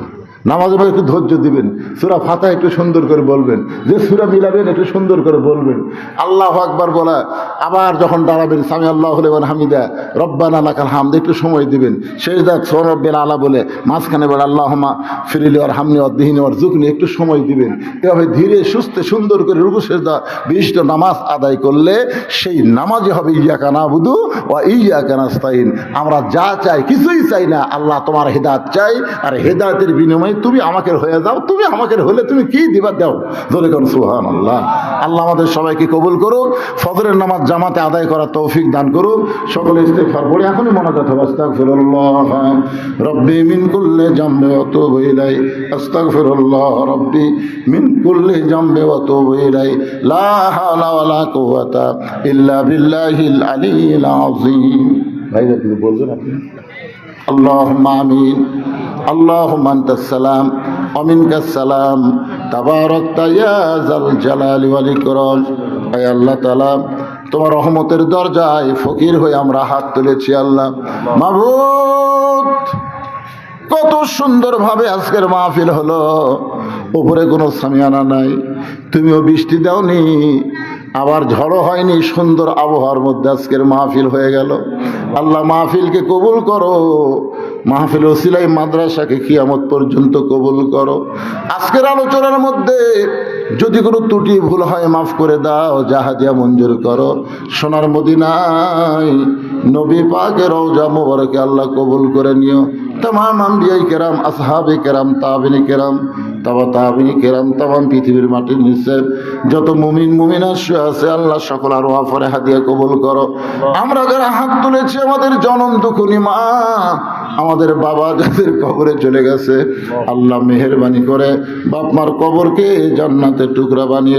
নামাজের মধ্যে একটু ধৈর্য দিবেন, সূরা ফাতিহা একটু সুন্দর করে বলবেন, যে সূরা মিলাবেন একটু সুন্দর করে বলবেন, আল্লাহু আকবার বলা, আবার যখন দাঁড়াবেন সামি আল্লাহু লিমান হামিদা রব্বানা লাকাল হামদ একটু সময় দিবেন, সেজদা সুবহান রাব্বিল আলা বলে মাঝখানে বলে আল্লাহুম্মা ফিরলি ওয়ারহামনি ওয়াহদিনি ওয়ারযুকনি একটু সময় দিবেন। এভাবে ধীরে সুস্থে সুন্দর করে রুকু সেজদা বিশিষ্ট নামাজ আদায় করলে সেই নামাজই হবে ইয়্যাকা না'বুদু ওয়া ইয়্যাকা নাস্তাইন। আমরা যা চাই কিছুই চাই না, আল্লাহ তোমার হেদায়েত চাই, আর হেদায়েতের বিনিময়ে তুমি আমাকে হয়ে যাও, তুমি আমাকে হলে তুমি কি দিবা দাও। ধরে কোন সুবহানাল্লাহ। আল্লাহ আমাদের সবাইকে কবুল করুক, ফজরের নামাজ জামাতে আদায় করার তৌফিক দান করুক। সকলে ইস্তিগফার পড়ে এখনই মোনাজাত হবে, আস্তাগফিরুল্লাহ রব্বি মিন কুল্লি জামবি ওয়া তুবু ইলাই, আস্তাগফিরুল্লাহ রব্বি মিন কুল্লি জামবি ওয়া তুবু ইলাই, লা হাওলা ওয়ালা কুওয়াতা ইল্লা বিল্লাহিল আলিয়্যিল আযীম। ভাইরা কিছু বলবেন আপনি? আল্লাহুম্মা আমিন। আল্লাহুম্মা আনতাস সালাম ওয়া মিনকাস সালাম তাবারাকতা ইয়া যাল জালালি ওয়াল ইকরাম। হে আল্লাহ তাআলা, তোমার রহমতের দরজায় ফকির হয়ে আমরা হাত তুলেছি। আল্লাহ মাবুদ, কত সুন্দরভাবে আজকের মাহফিল হলো, উপরে কোনো সামিয়ানা নাই, তুমিও বৃষ্টি দাওনি, আবার ঝড়ও হয়নি, সুন্দর আবহাওয়ার মধ্যে আজকের মাহফিল হয়ে গেল। আল্লাহ মাহফিলকে কবুল করো, মাহফিল ওসিলাই মাদ্রাসাকে কিয়ামত পর্যন্ত কবুল করো। আজকের আলোচনার মধ্যে যদি কোনো ত্রুটি ভুল হয় মাফ করে দাও, জাহাদিয়া মঞ্জুর করো। সোনার মদিনায় নবী পাকের রওজা মুবারকে আল্লাহ কবুল করে নিও। तमाम আম্বিয়ায়ে কেরাম, আসহাবে কেরাম, তাবিনী কেরাম, তাবিনী কেরাম, तमाम পৃথিবীর মাটির নিচে যত মুমিন মুমিনাত শুয়ে আছে আল্লাহ সকল আর ওয়াফরে হাদিয়া কবুল করো। আমরা যারা হাত তুলেছি, আমাদের জনম দুঃখনী মা, আমাদের বাবা যাদের কবরে চলে গেছে, আল্লাহ মেহেরবানি করে বাপ মার কবরকে জান্নাতের টুকরা বানিয়ে